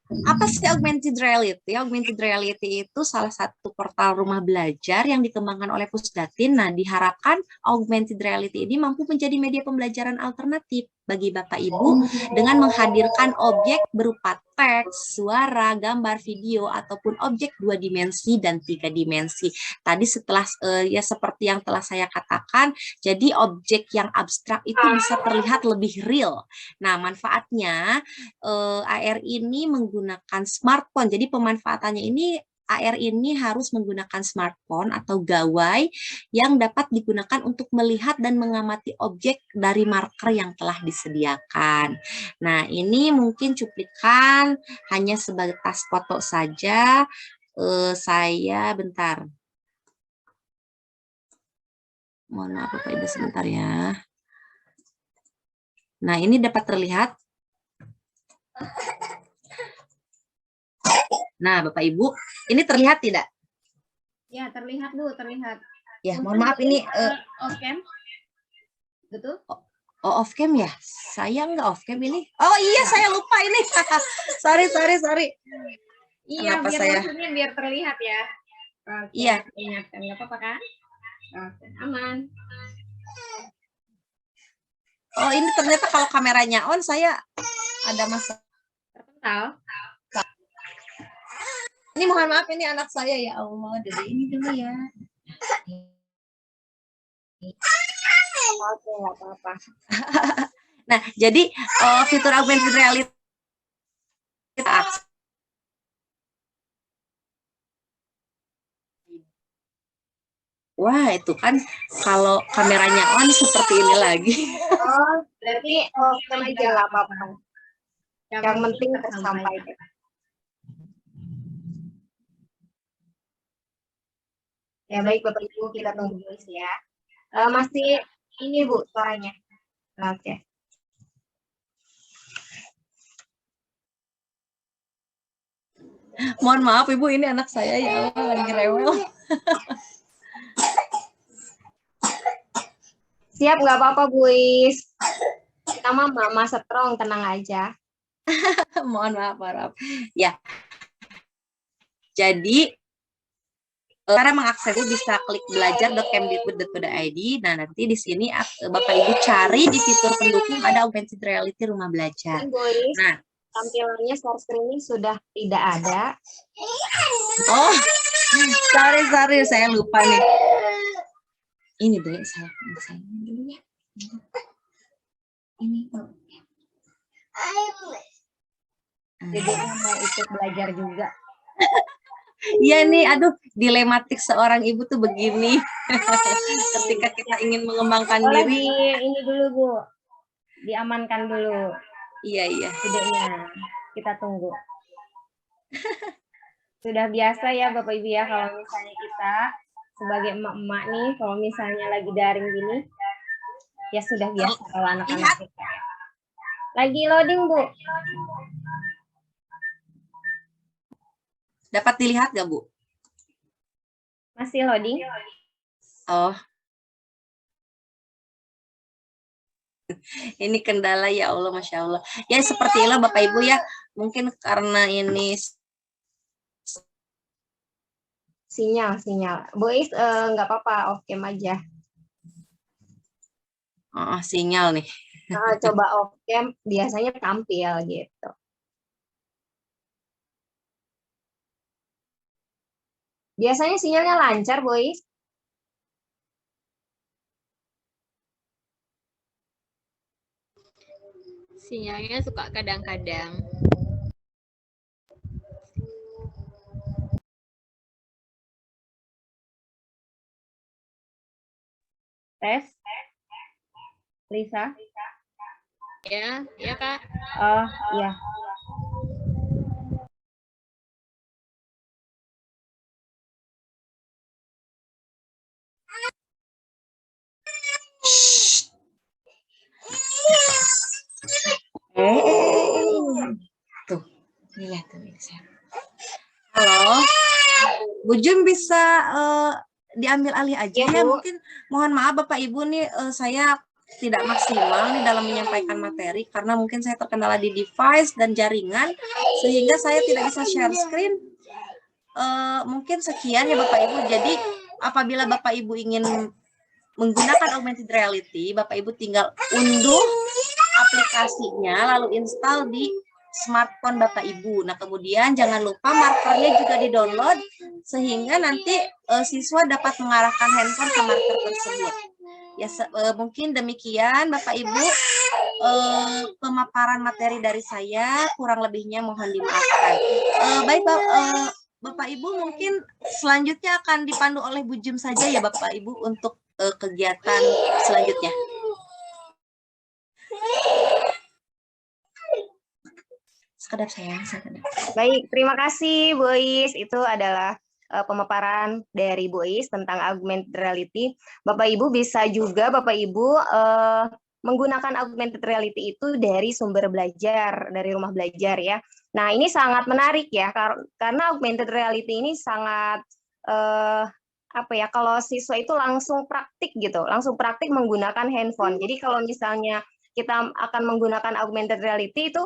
apa sih augmented reality? Augmented reality itu salah satu portal rumah belajar yang dikembangkan oleh Pusdatin. Nah, diharapkan augmented reality ini mampu menjadi media pembelajaran alternatif bagi Bapak Ibu dengan menghadirkan objek berupa teks, suara, gambar, video, ataupun objek 2 dimensi dan 3 dimensi. Tadi setelah ya seperti yang telah saya katakan, jadi objek yang abstrak itu bisa terlihat lebih real. Nah, manfaatnya AR ini menggunakan smartphone. Jadi pemanfaatannya ini AR ini harus menggunakan smartphone atau gawai yang dapat digunakan untuk melihat dan mengamati objek dari marker yang telah disediakan. Nah, ini mungkin cuplikan hanya sebatas foto saja. Saya bentar. Mohon maaf Bapak Ibu sebentar ya. Nah, ini dapat terlihat. Nah, Bapak Ibu, ini terlihat tidak? Ya, terlihat Bu, terlihat. Ya, mohon maaf ini Off cam. Betul? oh off cam ya? Saya nggak off cam ini. Oh iya, saya lupa ini. sorry. Iya, Kenapa biar saya? maksudnya biar terlihat ya. Oke, Iya. ingatkan, nggak apa-apa kan? Oke, aman. Oh, ini ternyata kalau kameranya on, saya ada masalah. Terpental. Ini mohon maaf, ini anak saya ya Allah. Jadi ini dulu ya. Oke, nggak apa-apa. Nah, jadi fitur augmented reality wah, itu kan kalau kameranya on seperti ini lagi. Oh, berarti off cam aja nggak apa-apa. Yang penting tersampaikan. Ya baik Bapak Ibu, kita tunggu dulu ya. Masih ini Bu suaranya. Oke. Mohon maaf Ibu, ini anak saya ya Allah lagi rewel. Siap, nggak apa-apa Bu Is. Kita mama strong, tenang aja. Mohon maaf. Ya. Jadi cara mengakses bisa klik belajar.kemdikbud.go.id. Nah, nanti di sini Bapak Ibu cari di fitur pendukung ada augmented reality rumah belajar. Bu Is, Nah, tampilannya share screening sudah tidak ada. oh, sorry, saya lupa nih. Ini deh, saya dulu ya. Ini. Jadi mau ikut belajar juga. Iya nih, aduh, dilematik seorang ibu tuh begini. Ketika kita ingin mengembangkan diri. Ini dulu Bu, diamankan dulu. Iya. Videonya, kita tunggu. Sudah biasa ya Bapak Ibu ya, kalau misalnya kita sebagai emak-emak nih, kalau misalnya lagi daring gini, ya sudah biasa kalau anak-anak kita. Lagi loading Bu. Dapat dilihat gak Bu? Masih loading. Oh. Ini kendala ya Allah, Masya Allah. Ya seperti itulah Bapak Ibu ya. Mungkin karena ini Sinyal. Bu Is nggak apa-apa, off cam aja. sinyal nih. Coba off cam, biasanya tampil gitu. Biasanya sinyalnya lancar, Bu Is. Sinyalnya suka kadang-kadang. Tes. Lisa. Ya Kak. Oh, iya. Tuh, ini lihat tuh. Halo, Bu Jun bisa diambil alih aja Iya, ya. Bu. Mungkin mohon maaf Bapak Ibu nih, saya tidak maksimal nih dalam menyampaikan materi karena mungkin saya terkendala di device dan jaringan sehingga saya tidak bisa share screen. Mungkin sekian ya Bapak Ibu. Jadi apabila Bapak Ibu ingin menggunakan augmented reality, Bapak Ibu tinggal unduh aplikasinya lalu install di smartphone Bapak Ibu. Nah, kemudian jangan lupa markernya juga di-download sehingga nanti siswa dapat mengarahkan handphone ke marker tersebut. Ya, mungkin demikian Bapak Ibu pemaparan materi dari saya, kurang lebihnya mohon dimaafkan. Baik Bapak Ibu, mungkin selanjutnya akan dipandu oleh Bu Jum saja ya Bapak Ibu untuk kegiatan selanjutnya. Sekedap sayang, sekedap. Baik, terima kasih Bu Is. Itu adalah pemaparan dari Bu Is tentang augmented reality. Bapak Ibu bisa juga Bapak Ibu menggunakan augmented reality itu dari sumber belajar, dari rumah belajar ya. Nah, ini sangat menarik ya, karena augmented reality ini sangat apa ya, kalau siswa itu langsung praktik gitu, langsung praktik menggunakan handphone. Jadi kalau misalnya kita akan menggunakan augmented reality itu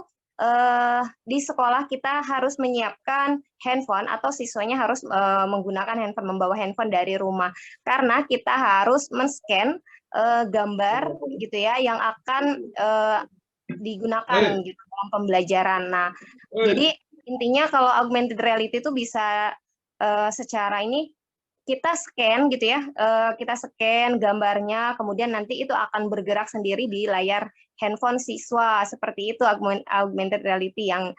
di sekolah kita harus menyiapkan handphone atau siswanya harus menggunakan handphone, membawa handphone dari rumah. Karena kita harus men-scan gambar gitu ya yang akan digunakan gitu dalam pembelajaran. Nah, jadi intinya kalau augmented reality itu bisa secara ini kita scan gitu ya, kita scan gambarnya, kemudian nanti itu akan bergerak sendiri di layar handphone siswa, seperti itu augmented reality yang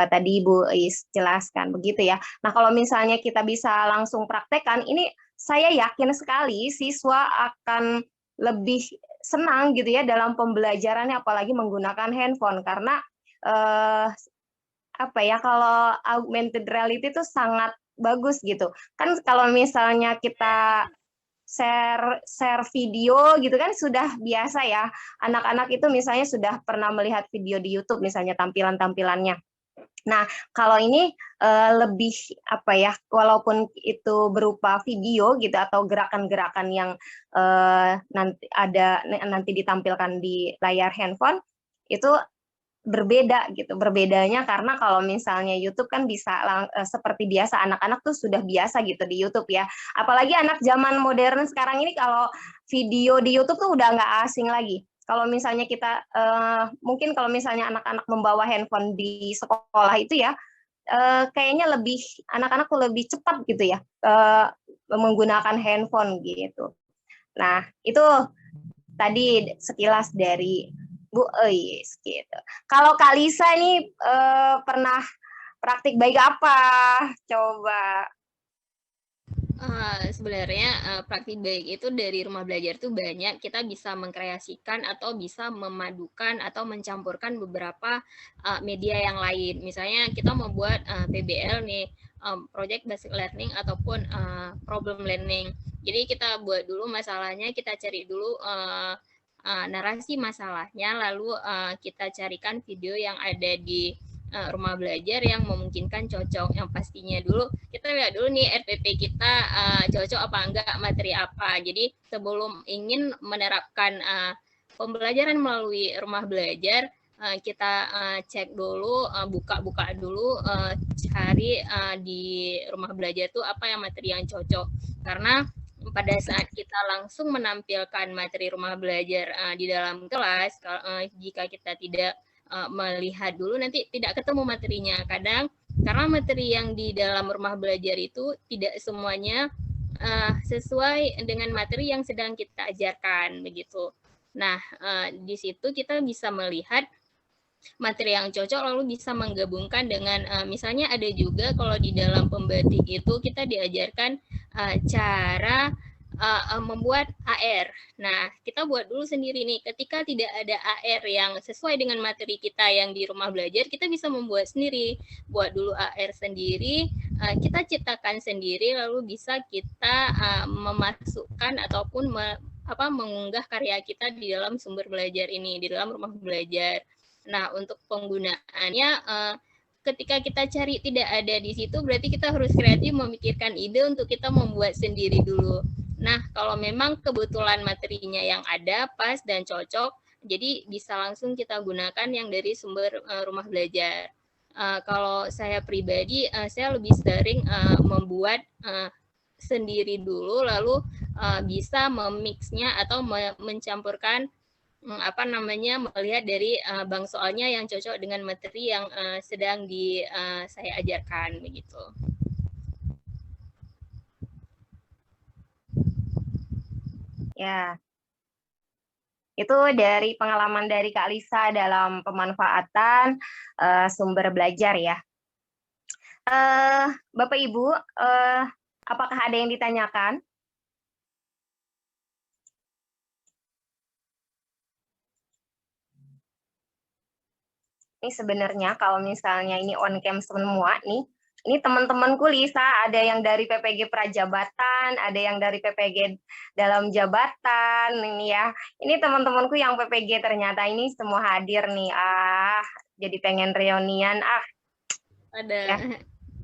tadi Bu Is jelaskan, begitu ya. Nah, kalau misalnya kita bisa langsung praktekkan, ini saya yakin sekali siswa akan lebih senang gitu ya dalam pembelajarannya, apalagi menggunakan handphone, karena apa ya, kalau augmented reality itu sangat bagus gitu. Kan kalau misalnya kita share video gitu kan sudah biasa ya. Anak-anak itu misalnya sudah pernah melihat video di YouTube misalnya tampilan-tampilannya. Nah, kalau ini lebih apa ya, walaupun itu berupa video gitu atau gerakan-gerakan yang nanti ditampilkan di layar handphone itu berbeda gitu. Berbedanya karena kalau misalnya YouTube kan bisa seperti biasa, anak-anak tuh sudah biasa gitu di YouTube ya. Apalagi anak zaman modern sekarang ini kalau video di YouTube tuh udah nggak asing lagi. Kalau misalnya kita mungkin kalau misalnya anak-anak membawa handphone di sekolah itu ya kayaknya lebih anak-anak tuh lebih cepat gitu ya menggunakan handphone gitu. Nah, itu tadi sekilas dari Bu Eis gitu. Kalau Kak Lisa ini pernah praktik baik apa? Coba. Sebenarnya praktik baik itu dari rumah belajar tuh banyak. Kita bisa mengkreasikan atau bisa memadukan atau mencampurkan beberapa media yang lain. Misalnya kita membuat PBL nih, project basic learning ataupun problem learning. Jadi kita buat dulu masalahnya, kita cari dulu narasi masalahnya, lalu kita carikan video yang ada di rumah belajar yang memungkinkan cocok. Yang pastinya dulu kita lihat dulu nih RPP kita cocok apa enggak, materi apa. Jadi sebelum ingin menerapkan pembelajaran melalui rumah belajar, kita cek dulu, buka-buka dulu, cari di rumah belajar tuh apa yang materi yang cocok. Karena pada saat kita langsung menampilkan materi rumah belajar di dalam kelas, jika kita tidak melihat dulu nanti tidak ketemu materinya. Kadang karena materi yang di dalam rumah belajar itu tidak semuanya sesuai dengan materi yang sedang kita ajarkan begitu. Nah, di situ kita bisa melihat materi yang cocok lalu bisa menggabungkan dengan misalnya ada juga kalau di dalam pembatik itu kita diajarkan cara membuat AR. Nah, kita buat dulu sendiri nih. Ketika tidak ada AR yang sesuai dengan materi kita yang di rumah belajar, kita bisa membuat sendiri. Buat dulu AR sendiri, kita ciptakan sendiri, lalu bisa kita memasukkan ataupun mengunggah karya kita di dalam sumber belajar ini, di dalam rumah belajar. Nah, untuk penggunaannya ketika kita cari tidak ada di situ, berarti kita harus kreatif memikirkan ide untuk kita membuat sendiri dulu. Nah, kalau memang kebetulan materinya yang ada pas dan cocok, jadi bisa langsung kita gunakan yang dari sumber rumah belajar. Kalau saya pribadi, saya lebih sering membuat sendiri dulu, lalu bisa memixnya atau mencampurkan melihat dari bank soalnya yang cocok dengan materi yang sedang saya ajarkan begitu. Ya, itu dari pengalaman dari Kak Lisa dalam pemanfaatan sumber belajar ya. Bapak Ibu, apakah ada yang ditanyakan? Ini sebenarnya kalau misalnya ini on cam semua nih, ini teman-temanku Lisa, ada yang dari PPG Prajabatan, ada yang dari PPG dalam jabatan, ini ya. Ini teman-temanku yang PPG ternyata ini semua hadir nih. Jadi pengen reunian. Ada. Ya.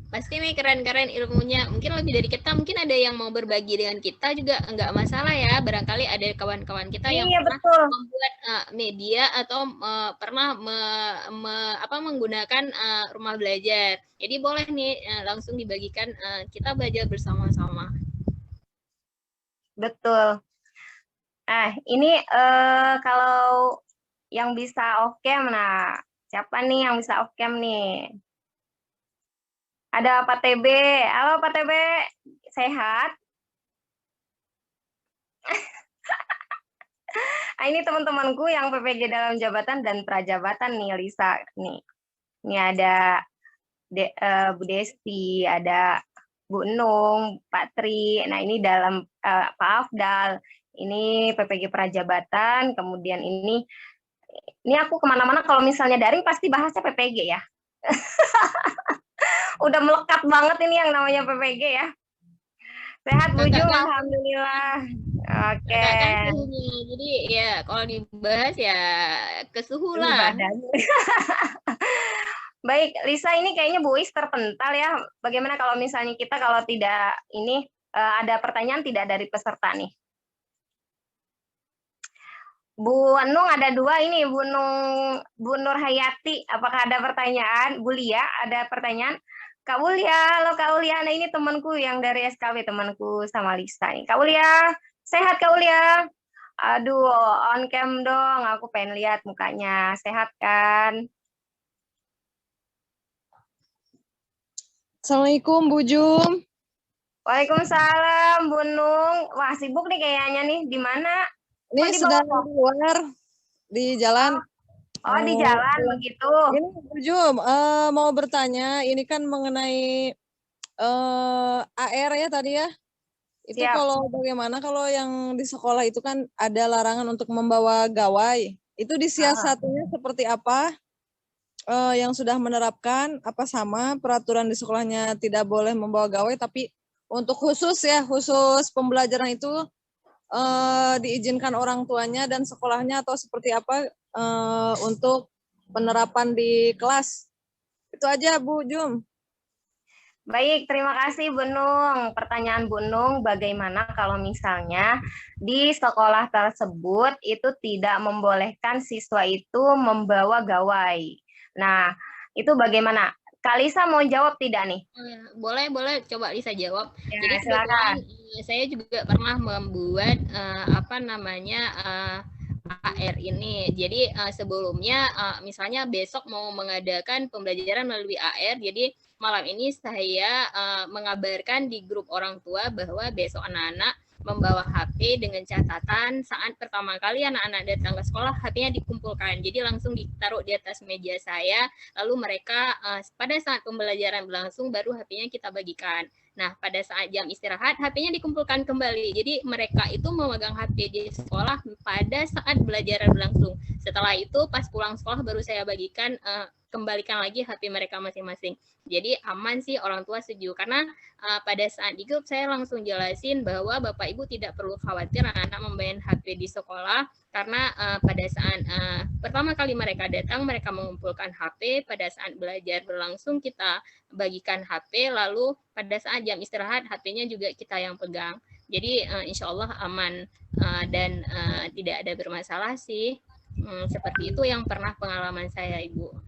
Pasti nih keren-keren ilmunya. Mungkin lebih dari kita, mungkin ada yang mau berbagi dengan kita juga nggak masalah ya. Barangkali ada kawan-kawan kita yang pernah membuat media atau pernah menggunakan rumah belajar. Jadi boleh nih langsung dibagikan, kita belajar bersama-sama. Betul. Ini kalau yang bisa off cam, nah siapa nih yang bisa off cam nih? Ada Pak TB. Halo Pak TB, sehat? Ini teman-temanku yang PPG dalam jabatan dan prajabatan nih, Lisa nih. Ini ada Bu Desti, ada Bu Nung, Pak Tri. Nah ini dalam Pak Afdal. Ini PPG prajabatan. Kemudian ini aku kemana-mana kalau misalnya daring pasti bahasnya PPG ya. Udah melekat banget ini yang namanya PPG ya. Sehat Bu Jum, alhamdulillah. Oke. Jadi ya kalau dibahas ya kesuhu lah. Baik, Lisa, ini kayaknya Bu Is terpental ya. Bagaimana kalau misalnya kita kalau tidak ini ada pertanyaan tidak dari peserta nih? Bu Nung ada 2 ini, Bu Nur Hayati, apakah ada pertanyaan? Bu Lia, ada pertanyaan? Kak Ulia, halo Kak Ulia, nah ini temanku yang dari SKB, temanku sama Lisa nih. Kak Ulia, sehat Kak Ulia? Aduh, on cam dong, aku pengen lihat mukanya, sehat kan? Assalamualaikum Bu Jum. Waalaikumsalam Bu Nung. Wah sibuk nih kayaknya nih, di mana? Ini sedang keluar di jalan. Oh, di jalan begitu. Ini Bu Jum, mau bertanya, ini kan mengenai AR ya tadi ya. Itu Siap. kalau bagaimana kalau yang di sekolah itu kan ada larangan untuk membawa gawai. Itu disiasatinya seperti apa? Yang sudah menerapkan apa sama peraturan di sekolahnya tidak boleh membawa gawai, tapi untuk khusus pembelajaran itu diizinkan orang tuanya dan sekolahnya atau seperti apa untuk penerapan di kelas. Itu aja Bu Jum. Baik, terima kasih Bu Nung. Pertanyaan Bu Nung, bagaimana kalau misalnya di sekolah tersebut itu tidak membolehkan siswa itu membawa gawai. Nah, itu bagaimana? Kak Lisa mau jawab tidak nih? Boleh, coba Lisa jawab. Ya, jadi silakan. Saya juga pernah membuat AR ini. Jadi sebelumnya misalnya besok mau mengadakan pembelajaran melalui AR, jadi malam ini saya mengabarkan di grup orang tua bahwa besok anak-anak membawa HP dengan catatan saat pertama kali anak-anak datang ke sekolah HP-nya dikumpulkan. Jadi langsung ditaruh di atas meja saya, lalu mereka pada saat pembelajaran berlangsung baru HP-nya kita bagikan. Nah, pada saat jam istirahat HP-nya dikumpulkan kembali. Jadi mereka itu memegang HP di sekolah pada saat belajaran berlangsung. Setelah itu pas pulang sekolah baru saya bagikan kembalikan lagi HP mereka masing-masing. Jadi aman sih, orang tua setuju. Karena pada saat di grup saya langsung jelasin bahwa Bapak Ibu tidak perlu khawatir anak-anak membawa HP di sekolah, karena pada saat pertama kali mereka datang, mereka mengumpulkan HP, pada saat belajar berlangsung kita bagikan HP, lalu pada saat jam istirahat HP-nya juga kita yang pegang. Jadi insya Allah aman dan tidak ada bermasalah sih. Seperti itu yang pernah pengalaman saya, Ibu.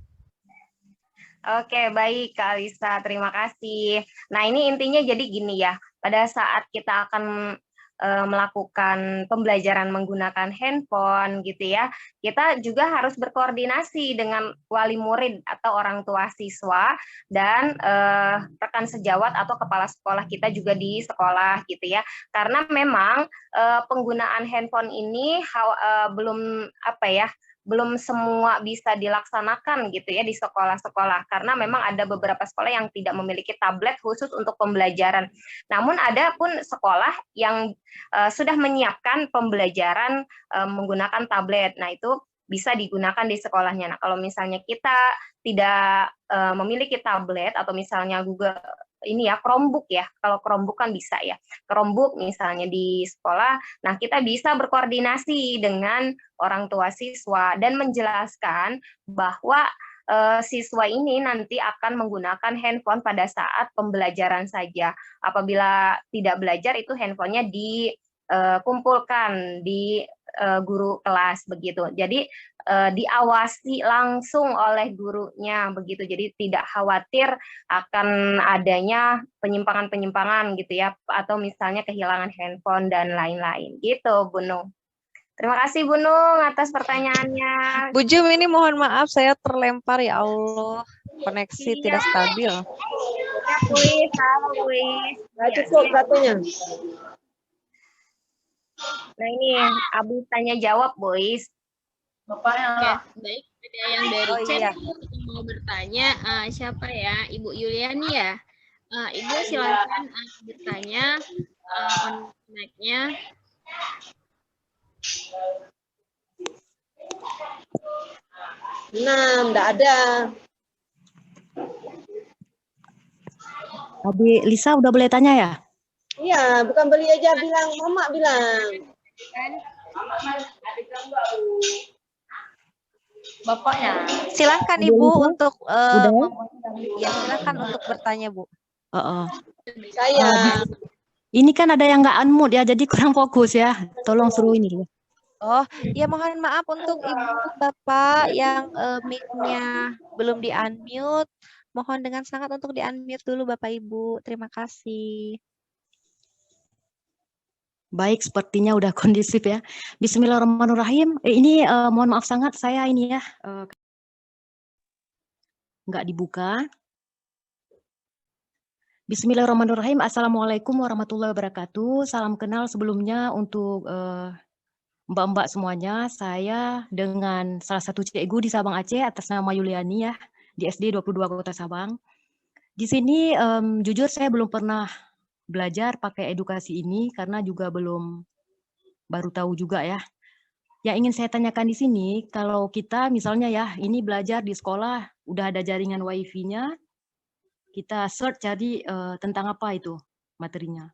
Oke, baik Kak Alisa, terima kasih. Nah, ini intinya jadi gini ya, pada saat kita akan melakukan pembelajaran menggunakan handphone gitu ya, kita juga harus berkoordinasi dengan wali murid atau orang tua siswa dan rekan sejawat atau kepala sekolah kita juga di sekolah gitu ya. Karena memang penggunaan handphone ini belum semua bisa dilaksanakan gitu ya di sekolah-sekolah, karena memang ada beberapa sekolah yang tidak memiliki tablet khusus untuk pembelajaran. Namun ada pun sekolah yang sudah menyiapkan pembelajaran menggunakan tablet. Nah, itu bisa digunakan di sekolahnya. Nah, kalau misalnya kita tidak memiliki tablet atau misalnya Google ini ya, Chromebook ya, kalau Chromebook kan bisa ya, Chromebook misalnya di sekolah, nah kita bisa berkoordinasi dengan orang tua siswa dan menjelaskan bahwa siswa ini nanti akan menggunakan handphone pada saat pembelajaran saja. Apabila tidak belajar, itu handphonenya dikumpulkan di guru kelas begitu. Jadi diawasi langsung oleh gurunya begitu. Jadi tidak khawatir akan adanya penyimpangan-penyimpangan gitu ya, atau misalnya kehilangan handphone dan lain-lain gitu, Bu Nung. Terima kasih Bu Nung atas pertanyaannya. Bu Jum, ini mohon maaf saya terlempar, ya Allah, koneksi tidak stabil. Ya, Buis, halo Buis. Nggak cukup satunya. Nah ini Abi tanya jawab, Buis. Bapaknya. Oke, baik. Ada yang dari chat iya. mau bertanya, siapa ya? Ibu Yuliani ya? Ibu silakan bertanya on mic-nya. Nah, enggak ada. Tadi Lisa udah boleh tanya ya? Iya, bukan beli aja bilang, Mama bilang. Bapaknya. Silakan Ibu Ibu Lisa? untuk Udah? ya silakan untuk bertanya, Bu. Saya. Ini kan ada yang nggak unmute ya, jadi kurang fokus ya. Tolong suruh ini dulu. Oh, ya mohon maaf untuk Ibu Bapak yang mic-nya belum di-unmute. Mohon dengan sangat untuk di-unmute dulu Bapak Ibu. Terima kasih. Baik, sepertinya udah kondusif ya. Bismillahirrahmanirrahim. Ini mohon maaf sangat saya ini ya nggak dibuka. Bismillahirrahmanirrahim. Assalamualaikum warahmatullahi wabarakatuh. Salam kenal sebelumnya untuk mbak-mbak semuanya. Saya dengan salah satu cikgu di Sabang Aceh atas nama Yuliani ya, di SD 22 Kota Sabang. Di sini jujur saya belum pernah belajar pakai edukasi ini karena juga baru tahu juga ya. Yang ingin saya tanyakan di sini, kalau kita misalnya ya, ini belajar di sekolah, udah ada jaringan wifi-nya, kita search cari tentang apa itu materinya.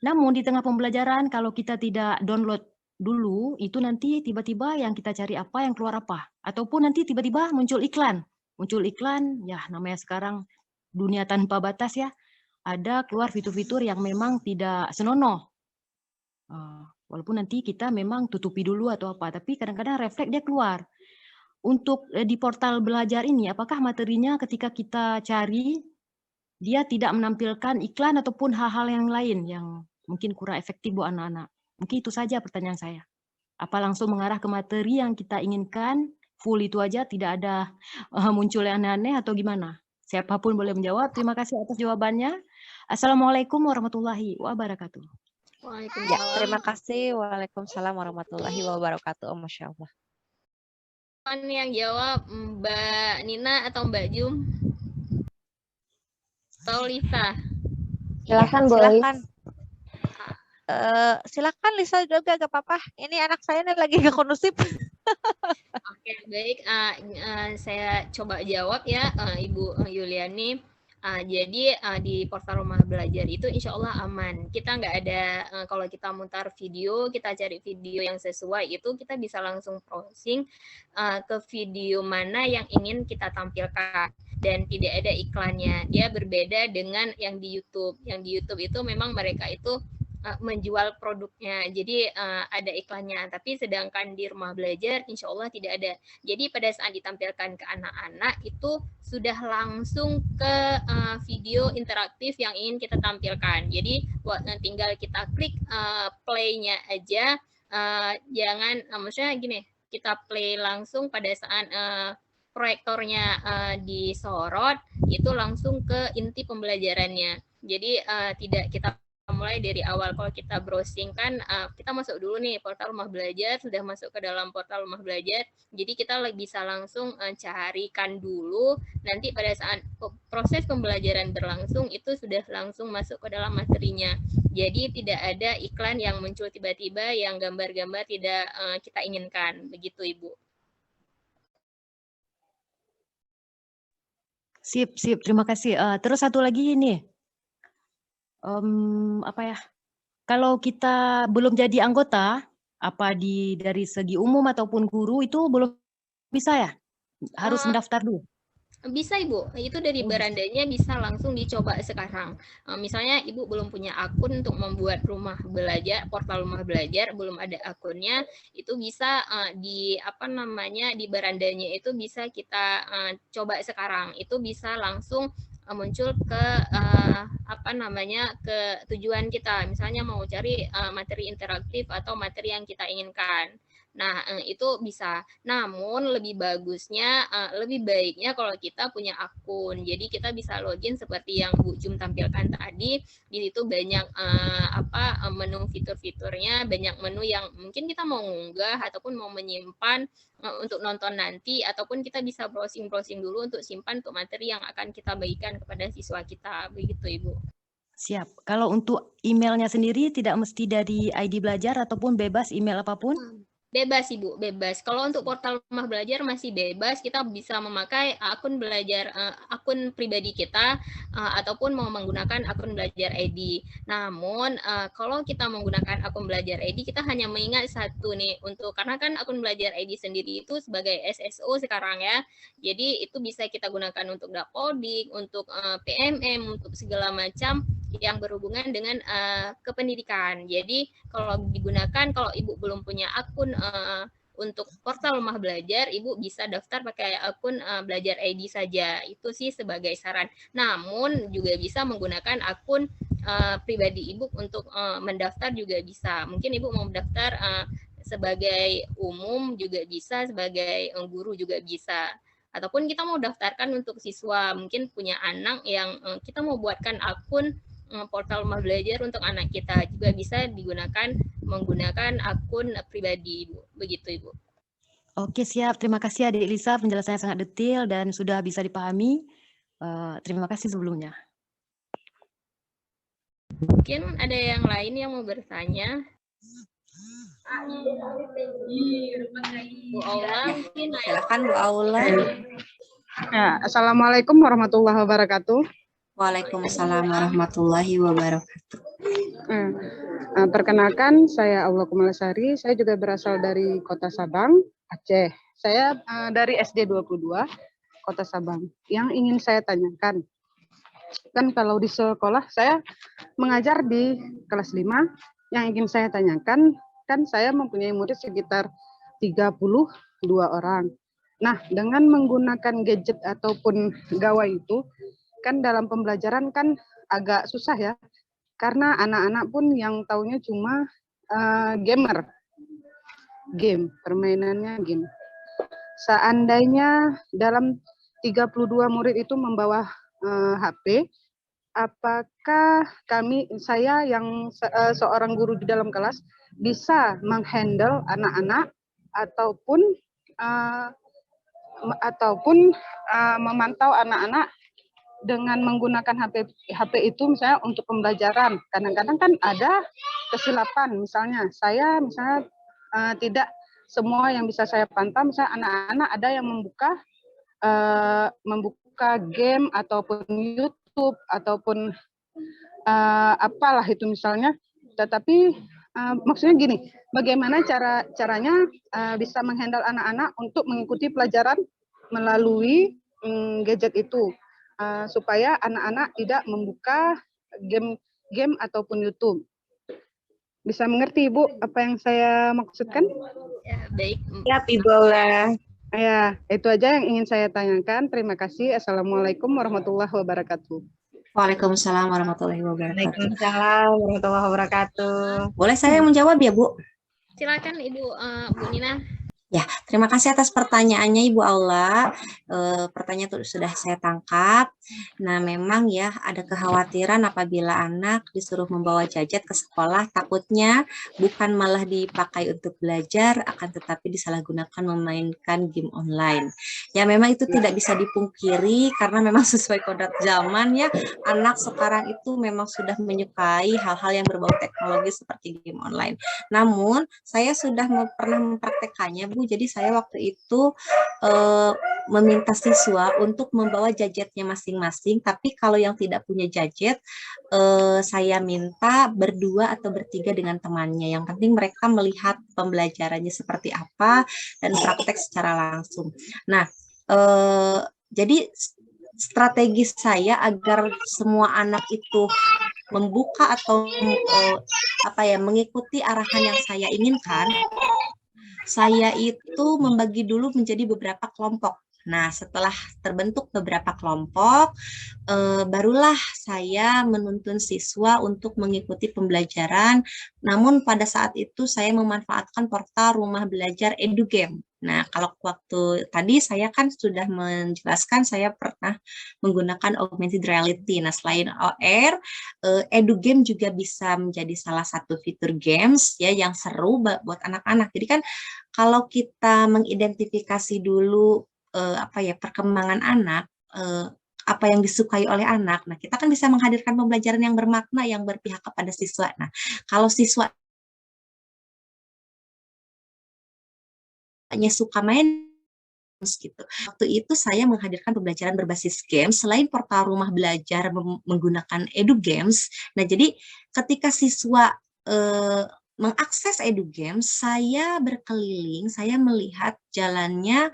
Namun di tengah pembelajaran, kalau kita tidak download dulu, itu nanti tiba-tiba yang kita cari apa, yang keluar apa. Ataupun nanti tiba-tiba muncul iklan. Muncul iklan, ya namanya sekarang dunia tanpa batas ya. Ada keluar fitur-fitur yang memang tidak senonoh. Walaupun nanti kita memang tutupi dulu atau apa, tapi kadang-kadang refleks dia keluar. Untuk di portal belajar ini, apakah materinya ketika kita cari, dia tidak menampilkan iklan ataupun hal-hal yang lain yang mungkin kurang efektif buat anak-anak? Mungkin itu saja pertanyaan saya. Apa langsung mengarah ke materi yang kita inginkan, full itu aja, tidak ada muncul yang aneh-aneh atau gimana? Siapapun boleh menjawab. Terima kasih atas jawabannya. Assalamualaikum warahmatullahi wabarakatuh. Ya, terima kasih. Waalaikumsalam warahmatullahi wabarakatuh. Masya Allah. Yang jawab Mbak Nina atau Mbak Jum? Atau Lisa? Silakan, Boy. Silakan. Silakan Lisa juga, gak apa-apa. Ini anak saya nih lagi gak kondusif. Oke, baik. Saya coba jawab ya, Ibu Yuliani. Jadi di portal Rumah Belajar itu insya Allah aman. Kita nggak ada, kalau kita mutar video, kita cari video yang sesuai, itu kita bisa langsung browsing ke video mana yang ingin kita tampilkan. Dan tidak ada iklannya. Dia berbeda dengan yang di YouTube. Yang di YouTube itu memang mereka itu menjual produknya, jadi ada iklannya. Tapi sedangkan di Rumah Belajar, insya Allah tidak ada. Jadi pada saat ditampilkan ke anak-anak itu sudah langsung ke video interaktif yang ingin kita tampilkan. Jadi tinggal kita klik play-nya aja, jangan, maksudnya gini, kita play langsung pada saat proyektornya disorot, itu langsung ke inti pembelajarannya. Jadi tidak kita mulai dari awal. Kalau kita browsing kan kita masuk dulu nih portal Rumah Belajar, sudah masuk ke dalam portal Rumah Belajar, jadi kita bisa langsung carikan dulu, nanti pada saat proses pembelajaran berlangsung itu sudah langsung masuk ke dalam materinya. Jadi tidak ada iklan yang muncul tiba-tiba yang gambar-gambar tidak kita inginkan, begitu Ibu. Sip, terima kasih. Terus satu lagi ini, apa ya? Kalau kita belum jadi anggota, apa dari segi umum ataupun guru itu belum bisa ya? Harus mendaftar dulu. Bisa Ibu, itu dari berandanya bisa langsung dicoba sekarang. Misalnya Ibu belum punya akun untuk membuat Rumah Belajar, portal Rumah Belajar, belum ada akunnya, itu bisa di berandanya itu bisa kita coba sekarang. Itu bisa langsung muncul ke ke tujuan kita. Misalnya mau cari materi interaktif atau materi yang kita inginkan. Nah, itu bisa. Namun lebih bagusnya, lebih baiknya kalau kita punya akun. Jadi kita bisa login seperti yang Bu Jum tampilkan tadi. Di situ banyak menu fitur-fiturnya, banyak menu yang mungkin kita mau ngunggah ataupun mau menyimpan untuk nonton nanti, ataupun kita bisa browsing-browsing dulu untuk simpan untuk materi yang akan kita bagikan kepada siswa kita. Begitu, Ibu. Siap. Kalau untuk emailnya sendiri tidak mesti dari ID Belajar ataupun bebas email apapun? Bebas Ibu, bebas. Kalau untuk portal Rumah Belajar masih bebas, kita bisa memakai akun belajar, akun pribadi kita, ataupun mau menggunakan akun Belajar ID. Namun kalau kita menggunakan akun Belajar ID, kita hanya mengingat satu nih, karena kan akun Belajar ID sendiri itu sebagai SSO sekarang ya. Jadi itu bisa kita gunakan untuk Dapodik, untuk PMM, untuk segala macam yang berhubungan dengan kependidikan. Jadi kalau digunakan, kalau Ibu belum punya akun untuk portal Rumah Belajar, Ibu bisa daftar pakai akun Belajar ID saja. Itu sih sebagai saran. Namun juga bisa menggunakan akun pribadi Ibu untuk mendaftar juga bisa. Mungkin Ibu mau mendaftar sebagai umum juga bisa, sebagai guru juga bisa. Ataupun kita mau daftarkan untuk siswa, mungkin punya anak yang kita mau buatkan akun portal Rumah Belajar untuk anak kita, juga bisa digunakan menggunakan akun pribadi, Ibu. Begitu, Ibu. Oke, siap. Terima kasih Adik Lisa, penjelasannya sangat detail dan sudah bisa dipahami. Terima kasih sebelumnya. Mungkin ada yang lain yang mau bertanya? Bu Aula, mungkin. Silakan Bu Aula. Ya, Assalamualaikum warahmatullahi wabarakatuh. Waalaikumsalam warahmatullahi wabarakatuh. Perkenalkan, saya Aula Kumalasari. Saya juga berasal dari Kota Sabang, Aceh. Saya dari SD 22, Kota Sabang. Yang ingin saya tanyakan, kan kalau di sekolah saya mengajar di kelas 5, yang ingin saya tanyakan, kan saya mempunyai murid sekitar 32 orang. Nah, dengan menggunakan gadget ataupun gawai itu, kan dalam pembelajaran kan agak susah ya, karena anak-anak pun yang taunya cuma gamer, permainannya game. Seandainya dalam 32 murid itu membawa HP, apakah saya yang seorang guru di dalam kelas bisa menghandle anak-anak ataupun memantau anak-anak dengan menggunakan HP itu misalnya untuk pembelajaran. Kadang-kadang kan ada kesilapan, misalnya saya tidak semua yang bisa saya pantau, misalnya anak-anak ada yang membuka game ataupun YouTube ataupun apalah itu misalnya, tetapi maksudnya gini, bagaimana caranya bisa menghandle anak-anak untuk mengikuti pelajaran melalui gadget itu, supaya anak-anak tidak membuka game ataupun YouTube. Bisa mengerti Ibu apa yang saya maksudkan? Ya, baik. Ya, Ibu Aula. Ya, itu aja yang ingin saya tanyakan. Terima kasih. Assalamualaikum warahmatullahi wabarakatuh. Waalaikumsalam warahmatullahi wabarakatuh. Waalaikumsalam warahmatullahi wabarakatuh. Boleh saya menjawab ya, Bu? Silakan Ibu Bu Nina. Ya, terima kasih atas pertanyaannya Ibu Aula. Pertanyaan itu sudah saya tangkap. Nah, memang ya ada kekhawatiran apabila anak disuruh membawa gadget ke sekolah, takutnya bukan malah dipakai untuk belajar, akan tetapi disalahgunakan memainkan game online. Ya, memang itu tidak bisa dipungkiri karena memang sesuai kodrat zaman ya, anak sekarang itu memang sudah menyukai hal-hal yang berbau teknologi seperti game online. Namun, saya sudah pernah mempraktekannya, Bu. Jadi saya waktu itu meminta siswa untuk membawa gadgetnya masing-masing, tapi kalau yang tidak punya gadget, saya minta berdua atau bertiga dengan temannya. Yang penting mereka melihat pembelajarannya seperti apa dan praktek secara langsung. Nah, jadi strategi saya agar semua anak itu membuka atau mengikuti arahan yang saya inginkan, saya itu membagi dulu menjadi beberapa kelompok. Nah, setelah terbentuk beberapa kelompok, barulah saya menuntun siswa untuk mengikuti pembelajaran. Namun pada saat itu saya memanfaatkan portal Rumah Belajar EduGame. Nah, kalau waktu tadi saya kan sudah menjelaskan saya pernah menggunakan augmented reality. Nah, selain OR, EduGame juga bisa menjadi salah satu fitur games ya yang seru buat anak-anak. Jadi kan kalau kita mengidentifikasi dulu perkembangan anak, apa yang disukai oleh anak. Nah, kita kan bisa menghadirkan pembelajaran yang bermakna yang berpihak kepada siswa. Nah, kalau siswa hanya suka main gitu. Waktu itu saya menghadirkan pembelajaran berbasis games selain portal Rumah Belajar menggunakan EduGames. Nah, jadi ketika siswa mengakses EduGames, saya berkeliling, saya melihat jalannya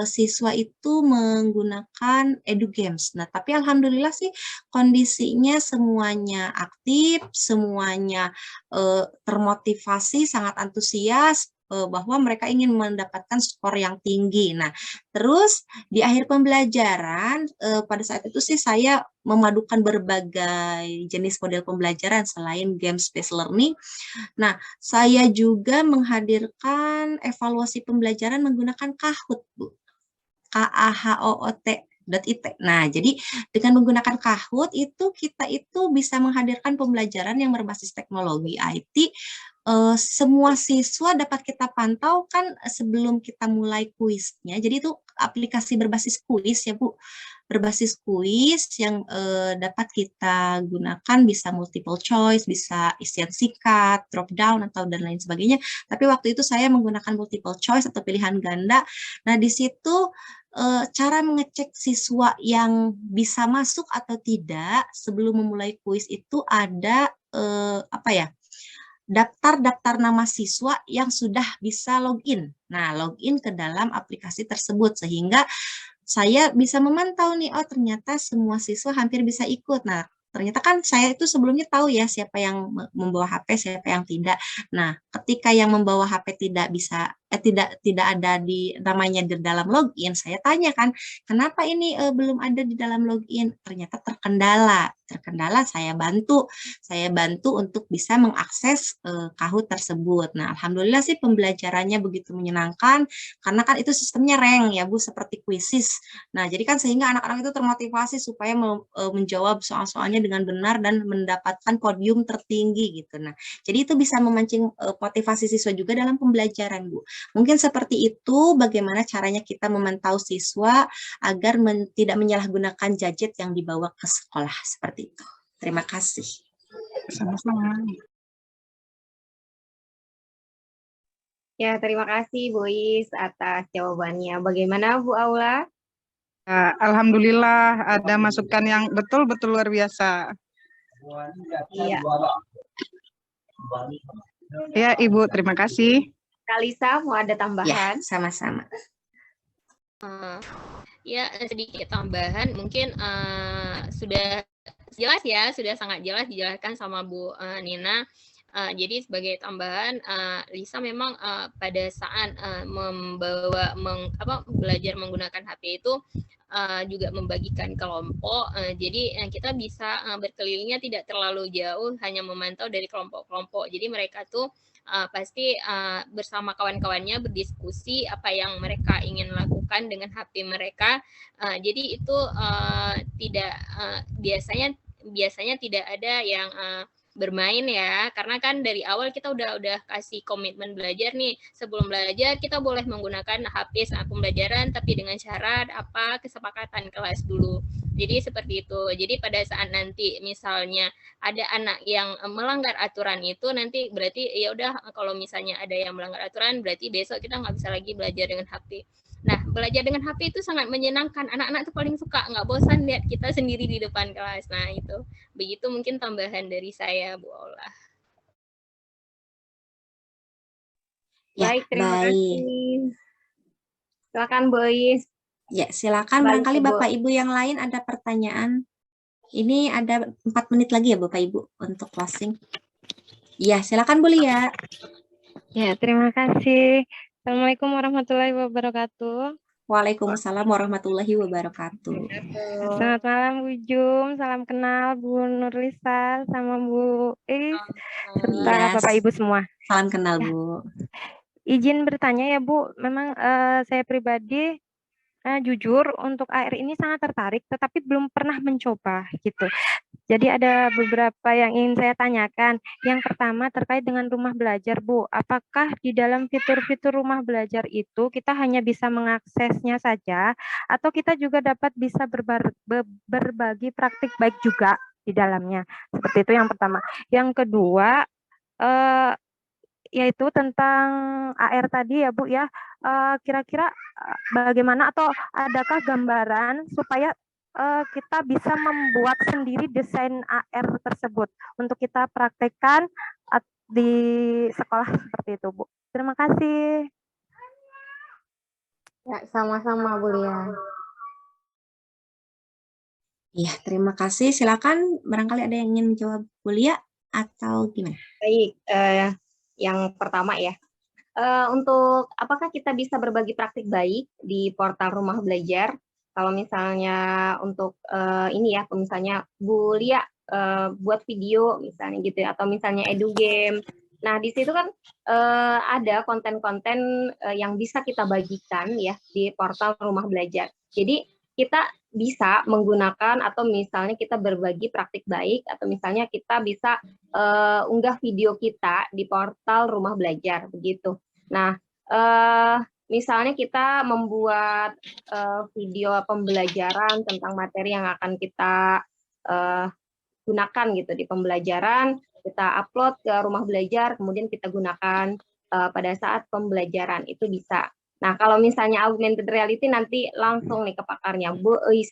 siswa itu menggunakan EduGames. Nah, tapi alhamdulillah sih kondisinya semuanya aktif, semuanya termotivasi, sangat antusias bahwa mereka ingin mendapatkan skor yang tinggi. Nah, terus di akhir pembelajaran pada saat itu sih saya memadukan berbagai jenis model pembelajaran selain game-based learning. Nah, saya juga menghadirkan evaluasi pembelajaran menggunakan Kahoot, Bu. Kahoot.it. Nah, jadi dengan menggunakan Kahoot kita bisa menghadirkan pembelajaran yang berbasis teknologi IT. Semua siswa dapat kita pantau kan sebelum kita mulai kuisnya. Jadi itu aplikasi berbasis kuis ya Bu, berbasis kuis yang dapat kita gunakan, bisa multiple choice, bisa isian singkat, drop down atau dan lain sebagainya. Tapi waktu itu saya menggunakan multiple choice atau pilihan ganda. Nah, di situ cara mengecek siswa yang bisa masuk atau tidak sebelum memulai kuis itu ada daftar nama siswa yang sudah bisa login. Nah, login ke dalam aplikasi tersebut sehingga saya bisa memantau nih, oh ternyata semua siswa hampir bisa ikut. Nah, ternyata kan saya itu sebelumnya tahu ya siapa yang membawa HP, siapa yang tidak. Nah, ketika yang membawa HP tidak bisa tidak ada namanya di dalam login, saya tanya kan, kenapa ini belum ada di dalam login? Ternyata terkendala. Saya bantu untuk bisa mengakses Kahoot tersebut. Nah, alhamdulillah sih pembelajarannya begitu menyenangkan karena kan itu sistemnya rank ya Bu, seperti kuisis. Nah, jadi kan sehingga anak-anak itu termotivasi supaya menjawab soal-soalnya dengan benar dan mendapatkan podium tertinggi gitu. Nah, jadi itu bisa memancing motivasi siswa juga dalam pembelajaran Bu. Mungkin seperti itu bagaimana caranya kita memantau siswa agar tidak menyalahgunakan gadget yang dibawa ke sekolah seperti itu. Terima kasih. Sama-sama. Ya, terima kasih Bu Is atas jawabannya. Bagaimana Bu Aula? Alhamdulillah ada masukan yang betul-betul luar biasa. Iya. Ya, Ibu, terima kasih. Kalisa, mau ada Ya, tambahan? sama-sama. Ya, sedikit tambahan mungkin sudah jelas ya, sudah sangat jelas dijelaskan sama Bu Nina. Jadi sebagai tambahan, Lisa memang pada saat belajar menggunakan HP itu juga membagikan kelompok. Jadi kita bisa berkelilingnya tidak terlalu jauh, hanya memantau dari kelompok-kelompok. Jadi mereka tuh pasti bersama kawan-kawannya berdiskusi apa yang mereka ingin lakukan dengan HP mereka. Jadi itu tidak biasanya tidak ada yang bermain ya, karena kan dari awal kita udah kasih komitmen belajar nih. Sebelum belajar kita boleh menggunakan HP saat pembelajaran, tapi dengan syarat kesepakatan kelas dulu. Jadi seperti itu. Jadi pada saat nanti misalnya ada anak yang melanggar aturan itu, nanti berarti ya udah, kalau misalnya ada yang melanggar aturan, berarti besok kita nggak bisa lagi belajar dengan HP. Nah, belajar dengan HP itu sangat menyenangkan. Anak-anak tuh paling suka, nggak bosan lihat kita sendiri di depan kelas. Nah, itu. Begitu mungkin tambahan dari saya, Bu Aula. Ya, Baik, terima baik. kasih. Silakan Bu Is. Ya, silakan. Balik Barangkali ke Bu. Bapak Ibu yang lain ada pertanyaan. Ini ada 4 menit lagi ya Bapak Ibu untuk closing. Ya, silakan Bu Lia. Ya, terima kasih. Assalamualaikum warahmatullahi wabarakatuh. Waalaikumsalam warahmatullahi wabarakatuh. Selamat malam Bu Jum, salam kenal Bu Nurlisa sama Bu Is, serta Iya, Bapak Ibu semua. salam kenal Bu. Izin bertanya ya Bu, memang saya pribadi jujur untuk AR ini sangat tertarik, tetapi belum pernah mencoba gitu. Jadi ada beberapa yang ingin saya tanyakan. Yang pertama terkait dengan rumah belajar, Bu. Apakah di dalam fitur-fitur rumah belajar itu kita hanya bisa mengaksesnya saja, atau kita juga dapat bisa berbagi praktik baik juga di dalamnya? Seperti itu yang pertama. Yang kedua, yaitu tentang AR tadi ya Bu ya. Kira-kira bagaimana atau adakah gambaran supaya kita bisa membuat sendiri desain AR tersebut untuk kita praktekkan di sekolah seperti itu, Bu. Terima kasih. Ya, sama-sama Bu Lia. Iya, terima kasih. Silakan, barangkali ada yang ingin menjawab Bu Lia atau gimana? Baik, yang pertama ya. Untuk apakah kita bisa berbagi praktik baik di portal rumah belajar? Kalau misalnya untuk ini ya, misalnya Bu Lia buat video misalnya gitu ya, atau misalnya edu game. Nah, di situ kan ada konten-konten yang bisa kita bagikan ya di portal rumah belajar. Jadi kita bisa menggunakan atau misalnya kita berbagi praktik baik, atau misalnya kita bisa unggah video kita di portal rumah belajar begitu. Nah, misalnya kita membuat video pembelajaran tentang materi yang akan kita gunakan gitu di pembelajaran, kita upload ke rumah belajar, kemudian kita gunakan pada saat pembelajaran, itu bisa. Nah, kalau misalnya augmented reality nanti langsung nih ke pakarnya, Bu Is.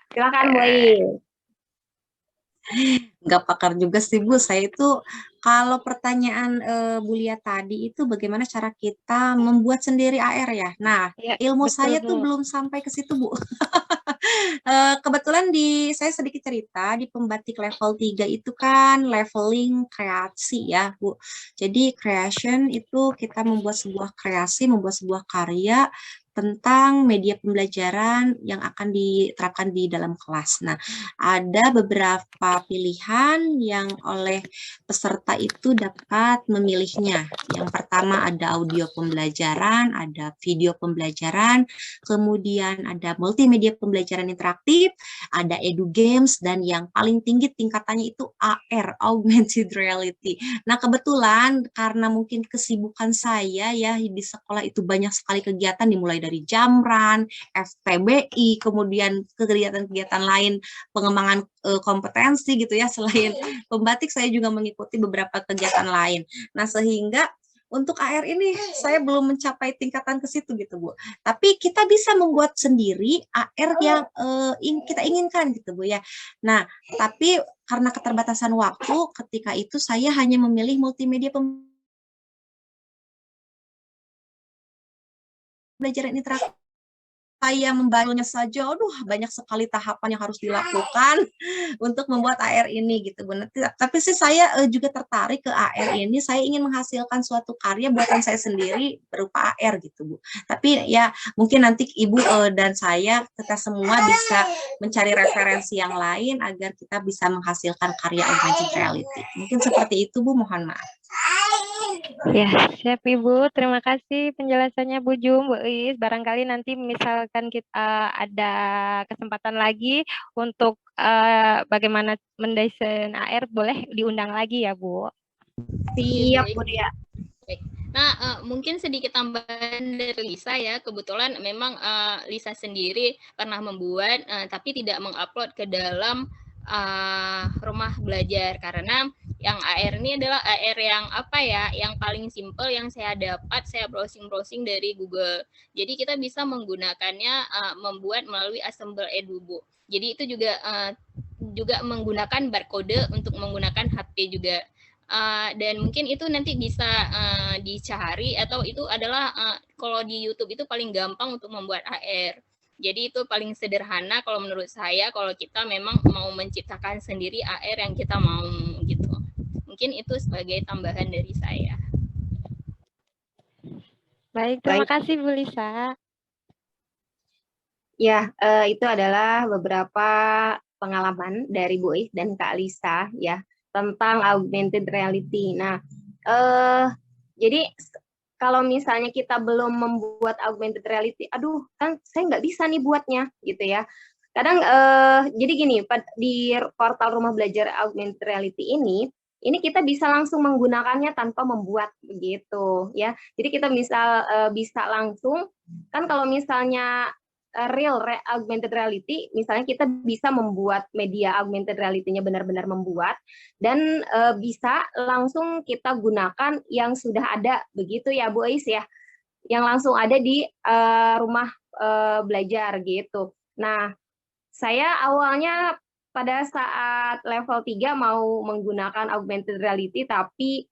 Silakan Bu Is. Nggak pakar juga sih Bu, saya itu kalau pertanyaan Bu Lia tadi itu bagaimana cara kita membuat sendiri AR ya. Nah, Ya, ilmu betul, saya Bu. tuh belum sampai ke situ Bu. Kebetulan saya sedikit cerita di pembatik level 3 itu kan leveling kreasi ya Bu. Jadi creation itu kita membuat sebuah kreasi, membuat sebuah karya tentang media pembelajaran yang akan diterapkan di dalam kelas. Nah, ada beberapa pilihan yang oleh peserta itu dapat memilihnya. Yang pertama ada audio pembelajaran, ada video pembelajaran, kemudian ada multimedia pembelajaran interaktif, ada edu games, dan yang paling tinggi tingkatannya itu AR, augmented reality. Nah, kebetulan karena mungkin kesibukan saya ya di sekolah itu banyak sekali kegiatan dimulai dari jamran, FTBI, kemudian kegiatan-kegiatan lain pengembangan kompetensi gitu ya, selain pembatik saya juga mengikuti beberapa kegiatan lain. Nah, sehingga untuk AR ini saya belum mencapai tingkatan ke situ gitu Bu. Tapi kita bisa membuat sendiri AR yang kita inginkan gitu Bu ya. Nah, tapi karena keterbatasan waktu, ketika itu saya hanya memilih multimedia pembelajaran interaktif. Saya membacanya saja, aduh banyak sekali tahapan yang harus dilakukan untuk membuat AR ini gitu Bu. Tapi sih saya juga tertarik ke AR ini, saya ingin menghasilkan suatu karya buatan saya sendiri berupa AR gitu Bu. Tapi ya mungkin nanti Ibu dan kita semua bisa mencari referensi yang lain agar kita bisa menghasilkan karya augmented reality. Mungkin seperti itu Bu, mohon maaf. Ya, siap Ibu. Terima kasih penjelasannya Bu Jum, Bu Is. Barangkali nanti misalkan kita ada kesempatan lagi untuk bagaimana mendesain AR, boleh diundang lagi ya Bu. Siap Bu Dia. Nah, mungkin sedikit tambahan dari Lisa ya. Kebetulan memang Lisa sendiri pernah membuat, tapi tidak mengupload ke dalam rumah belajar, karena yang AR ini adalah AR yang apa ya, yang paling simple yang saya dapat, saya browsing dari Google. Jadi kita bisa menggunakannya membuat melalui Assemble Edu Bu. Jadi itu juga menggunakan barcode untuk menggunakan HP juga. Dan mungkin itu nanti bisa dicari, atau itu adalah kalau di YouTube itu paling gampang untuk membuat AR. Jadi itu paling sederhana kalau menurut saya, kalau kita memang mau menciptakan sendiri AR yang kita mau gitu. Mungkin itu sebagai tambahan dari saya. Baik, terima kasih Bu Lisa. Ya, itu adalah beberapa pengalaman dari Bu Is dan Kak Lisa ya tentang augmented reality. Nah, jadi kalau misalnya kita belum membuat augmented reality, aduh kan saya nggak bisa nih buatnya gitu ya. Kadang jadi gini, di portal Rumah Belajar Augmented Reality ini kita bisa langsung menggunakannya tanpa membuat begitu ya. Jadi kita bisa langsung, kan kalau misalnya real augmented reality, misalnya kita bisa membuat media augmented reality-nya benar-benar membuat, dan bisa langsung kita gunakan yang sudah ada begitu ya Bu Ais ya, yang langsung ada di rumah belajar gitu. Nah, saya awalnya pada saat level 3 mau menggunakan augmented reality, tapi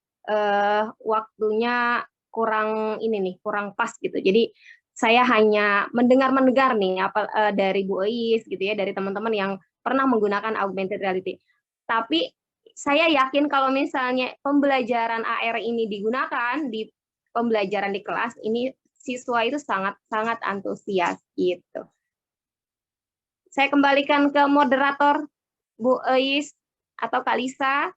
waktunya kurang kurang pas gitu. Jadi saya hanya mendengar nih dari Bu Ois gitu ya, dari teman-teman yang pernah menggunakan augmented reality. Tapi saya yakin kalau misalnya pembelajaran AR ini digunakan di pembelajaran di kelas, ini siswa itu sangat antusias gitu. Saya kembalikan ke moderator Bu Ois atau Kak Lisa.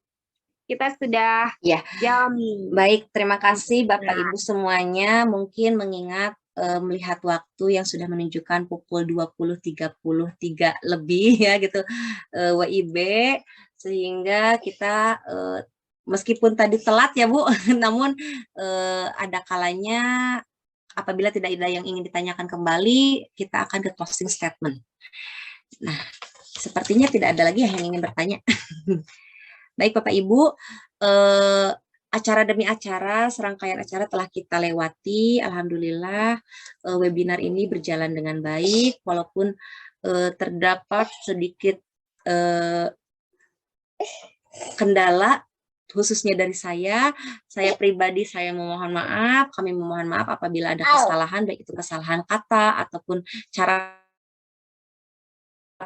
Kita sudah jam. Baik, terima kasih Bapak Ibu semuanya. Mungkin mengingat melihat waktu yang sudah menunjukkan pukul 20.33 lebih ya gitu WIB, sehingga kita meskipun tadi telat ya Bu, namun ada kalanya apabila tidak ada yang ingin ditanyakan kembali, kita akan ke closing statement. Nah, sepertinya tidak ada lagi yang ingin bertanya. Baik Bapak Ibu, acara demi acara, serangkaian acara telah kita lewati. Alhamdulillah webinar ini berjalan dengan baik, walaupun terdapat sedikit kendala, khususnya dari saya pribadi. Saya memohon maaf, kami memohon maaf apabila ada kesalahan, baik itu kesalahan kata ataupun cara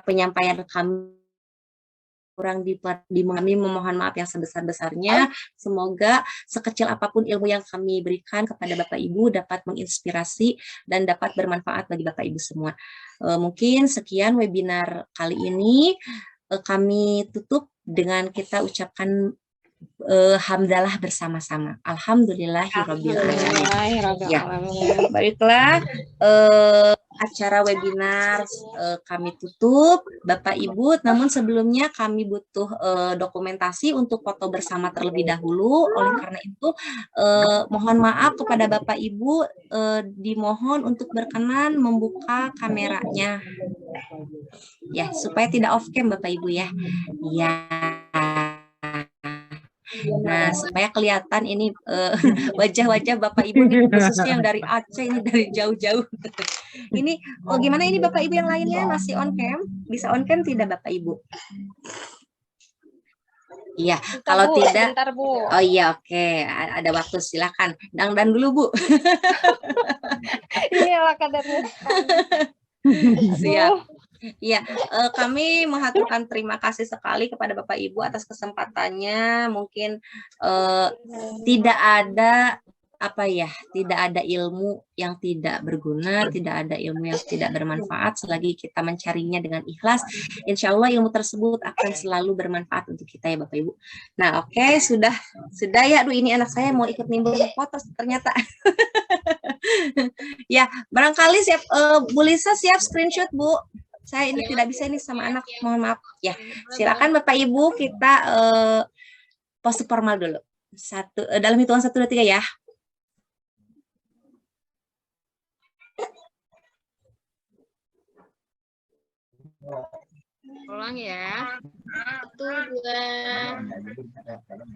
penyampaian kami kurang kami memohon maaf yang sebesar-besarnya. Semoga sekecil apapun ilmu yang kami berikan kepada Bapak Ibu dapat menginspirasi dan dapat bermanfaat bagi Bapak Ibu semua. Mungkin sekian webinar kali ini. Kami tutup dengan kita ucapkan hamdalah bersama-sama. Alhamdulillahirabbil alamin. Ya, baiklah, acara webinar kami tutup Bapak Ibu, namun sebelumnya kami butuh dokumentasi untuk foto bersama terlebih dahulu. Oleh karena itu mohon maaf kepada Bapak Ibu, dimohon untuk berkenan membuka kameranya ya, supaya tidak off cam Bapak Ibu ya. Ya. Nah, supaya kelihatan ini wajah-wajah Bapak Ibu nih, khususnya yang dari Aceh ini dari jauh-jauh. Ini gimana ini Bapak Ibu yang lainnya masih on cam? Bisa on cam tidak Bapak Ibu? Iya, kalau Bu, tidak, sebentar, Bu. oh iya oke, ada waktu silakan. Dan dulu Bu. Inilah kadarnya. Siap. Iya, kami mengaturkan terima kasih sekali kepada Bapak Ibu atas kesempatannya. Mungkin tidak ada tidak ada ilmu yang tidak berguna, tidak ada ilmu yang tidak bermanfaat selagi kita mencarinya dengan ikhlas. Insya Allah ilmu tersebut akan selalu bermanfaat untuk kita ya Bapak Ibu. Nah oke, sudah ya, aduh ini anak saya mau ikut nimbun foto ternyata. Ya, barangkali siap, Bu Lisa siap screenshot Bu. Saya ini tidak bisa ini sama anak, mohon maaf. Ya, silakan Bapak Ibu kita pose formal dulu. Dalam hitungan 1, 2, 3 ya. Ulang ya. 1, 2,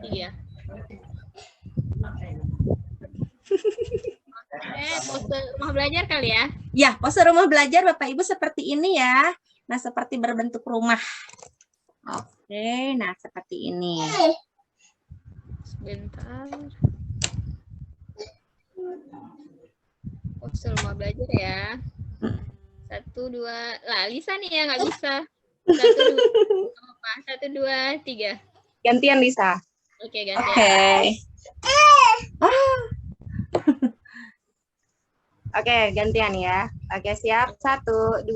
3. Pose rumah belajar kali ya? Ya, pose rumah belajar Bapak Ibu seperti ini ya. Nah, seperti berbentuk rumah. Oke, nah seperti ini. Sebentar. Pose rumah belajar ya. 1, 2. Lah, Lisa nih ya nggak bisa. 1, 2, 3. Gantian Lisa. Oke, gantian. Oke. Oke, gantian ya. Oke, siap. 1, 2.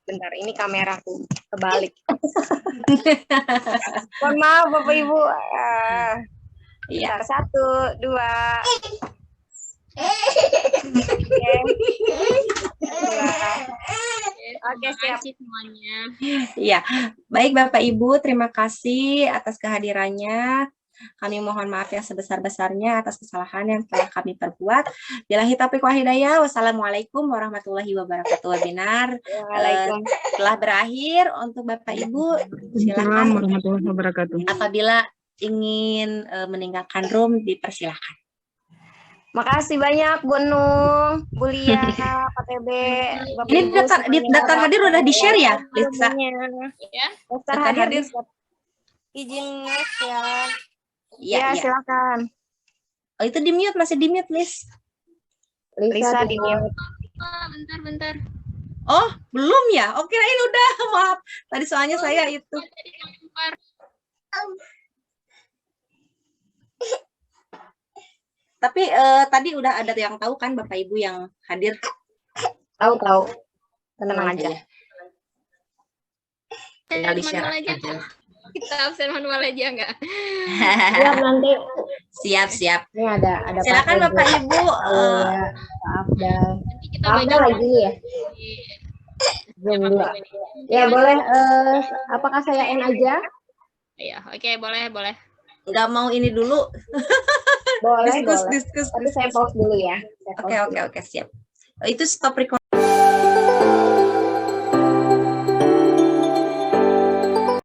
Bentar, ini kameraku kebalik. Mohon maaf Bapak Ibu. Bentar, 1, 2. Oke, siap semuanya. Iya, baik Bapak Ibu, terima kasih atas kehadirannya. Kami mohon maaf yang sebesar-besarnya atas kesalahan yang telah kami perbuat. Billahi taufiq wal hidayah. Wassalamualaikum warahmatullahi wabarakatuh. Webinar telah berakhir. Untuk Bapak Ibu, silakan warahmatullahi wabarakatuh. apabila ingin meninggalkan room dipersilahkan. Makasih banyak Bu Nung, Bu Lia, Pak TB. Bapak Ini Ibu daftar semuanya. hadir udah di-share ya, Lisa? Ya. Daftar hadir. Izin ya. Iya, Ya, silakan. Oh, itu di-mute, masih di-mute, Lis. Lisa di mute. Bentar. Oh, belum ya? Oh, kirain udah, maaf. Tadi soalnya saya itu. Tapi tadi udah ada yang tahu kan Bapak Ibu yang hadir? Tahu. Tenang aja. Tinggal di-share Manual aja. aja. Kita absen manual aja enggak? Siap nanti. Siap. Ini ada Silakan Bapak Ibu. Maaf dan Nanti kita maaf baca dah lagi ya. Belum 2. Ya boleh. Apakah saya end aja? Iya, oke, boleh. Nggak mau ini dulu. Boleh. Diskus. Tapi saya pause dulu ya. Oke, siap. Itu stop record.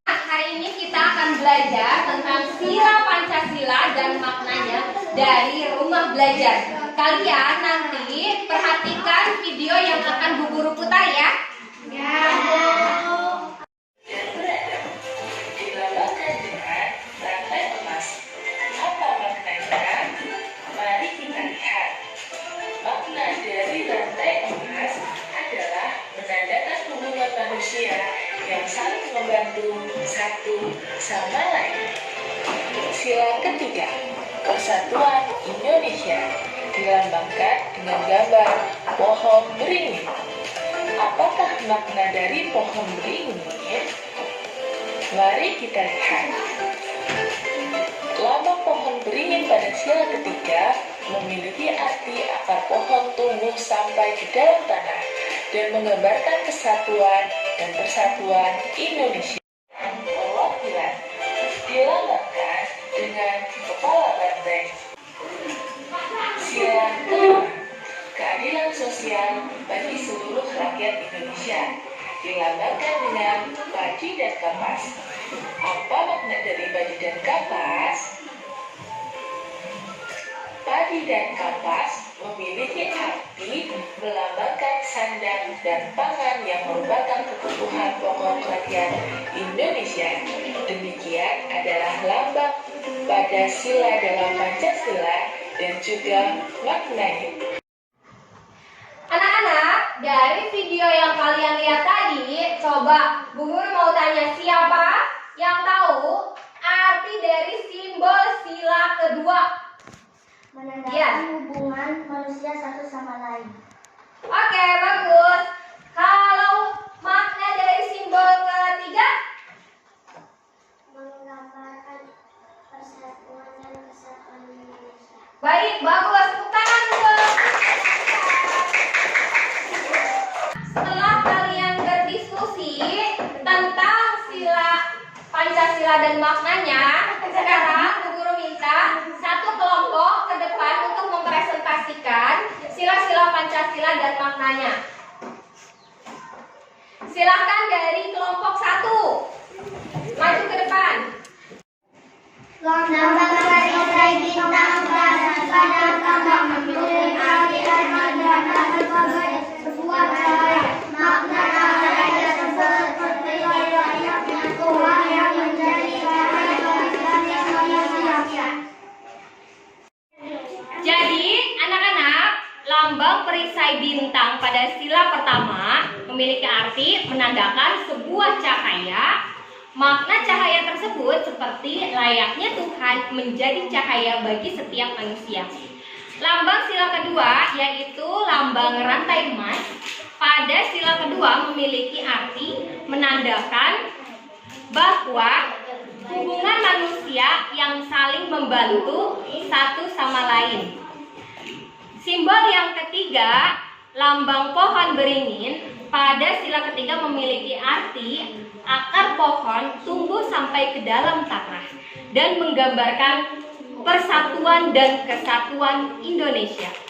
Hari ini kita akan belajar tentang sila Pancasila dan maknanya dari rumah belajar. Kalian nanti perhatikan video yang akan Bu Guru putar ya. Dilambangkan dengan rantai emas. Apa maknanya? Mari kita lihat. Makna dari rantai emas adalah menandakan hubungan manusia yang saling membantu satu sama lain. Sila ketiga, Persatuan Indonesia, dilambangkan dengan gambar pohon beringin. Apakah makna dari pohon beringin? Mari kita lihat. Lambang pohon beringin pada sila ketiga memiliki arti akar pohon tumbuh sampai ke dalam tanah dan menggambarkan kesatuan dan persatuan Indonesia. Perwakilan dilambangkan dengan kepala banteng. Sila kelima, keadilan sosial bagi seluruh rakyat Indonesia, dilambangkan dengan padi dan kapas. Apa makna dari padi dan kapas? Padi dan kapas memiliki arti melambangkan sandang dan pangan yang merupakan kebutuhan pokok rakyat Indonesia. Demikian adalah lambang pada sila dalam Pancasila dan juga maknanya. Anak-anak, dari video yang kalian lihat tadi, coba Bu Guru mau tanya siapa yang tahu arti dari simbol sila kedua? Menandakan hubungan manusia satu sama lain. Oke, bagus. Kalau makna dari simbol ketiga? Menggambarkan persatuan dan kesatuan Indonesia. Baik, bagus. Tepuk tangan untuk. Setelah kalian berdiskusi tentang sila Pancasila dan maknanya, sekarang Bu Guru minta satu kelompok ke depan untuk mempresentasikan sila-sila Pancasila dan maknanya. Silakan dari kelompok 1. Maju ke depan. Lambang perisai bintang pada kambang memiliki arti sebagai sebuah cahaya. Makna cahaya seperti layaknya Tuhan yang menjadi cahaya bagi manusia. Jadi, anak-anak, lambang perisai bintang pada sila pertama memiliki arti menandakan sebuah cahaya. Makna cahaya tersebut seperti layaknya Tuhan menjadi cahaya bagi setiap manusia. Lambang sila kedua yaitu lambang rantai emas. Pada sila kedua memiliki arti menandakan bahwa hubungan manusia yang saling membantu satu sama lain. Simbol yang ketiga, lambang pohon beringin, pada sila ketiga memiliki arti akar pohon tumbuh sampai ke dalam tanah dan menggambarkan persatuan dan kesatuan Indonesia.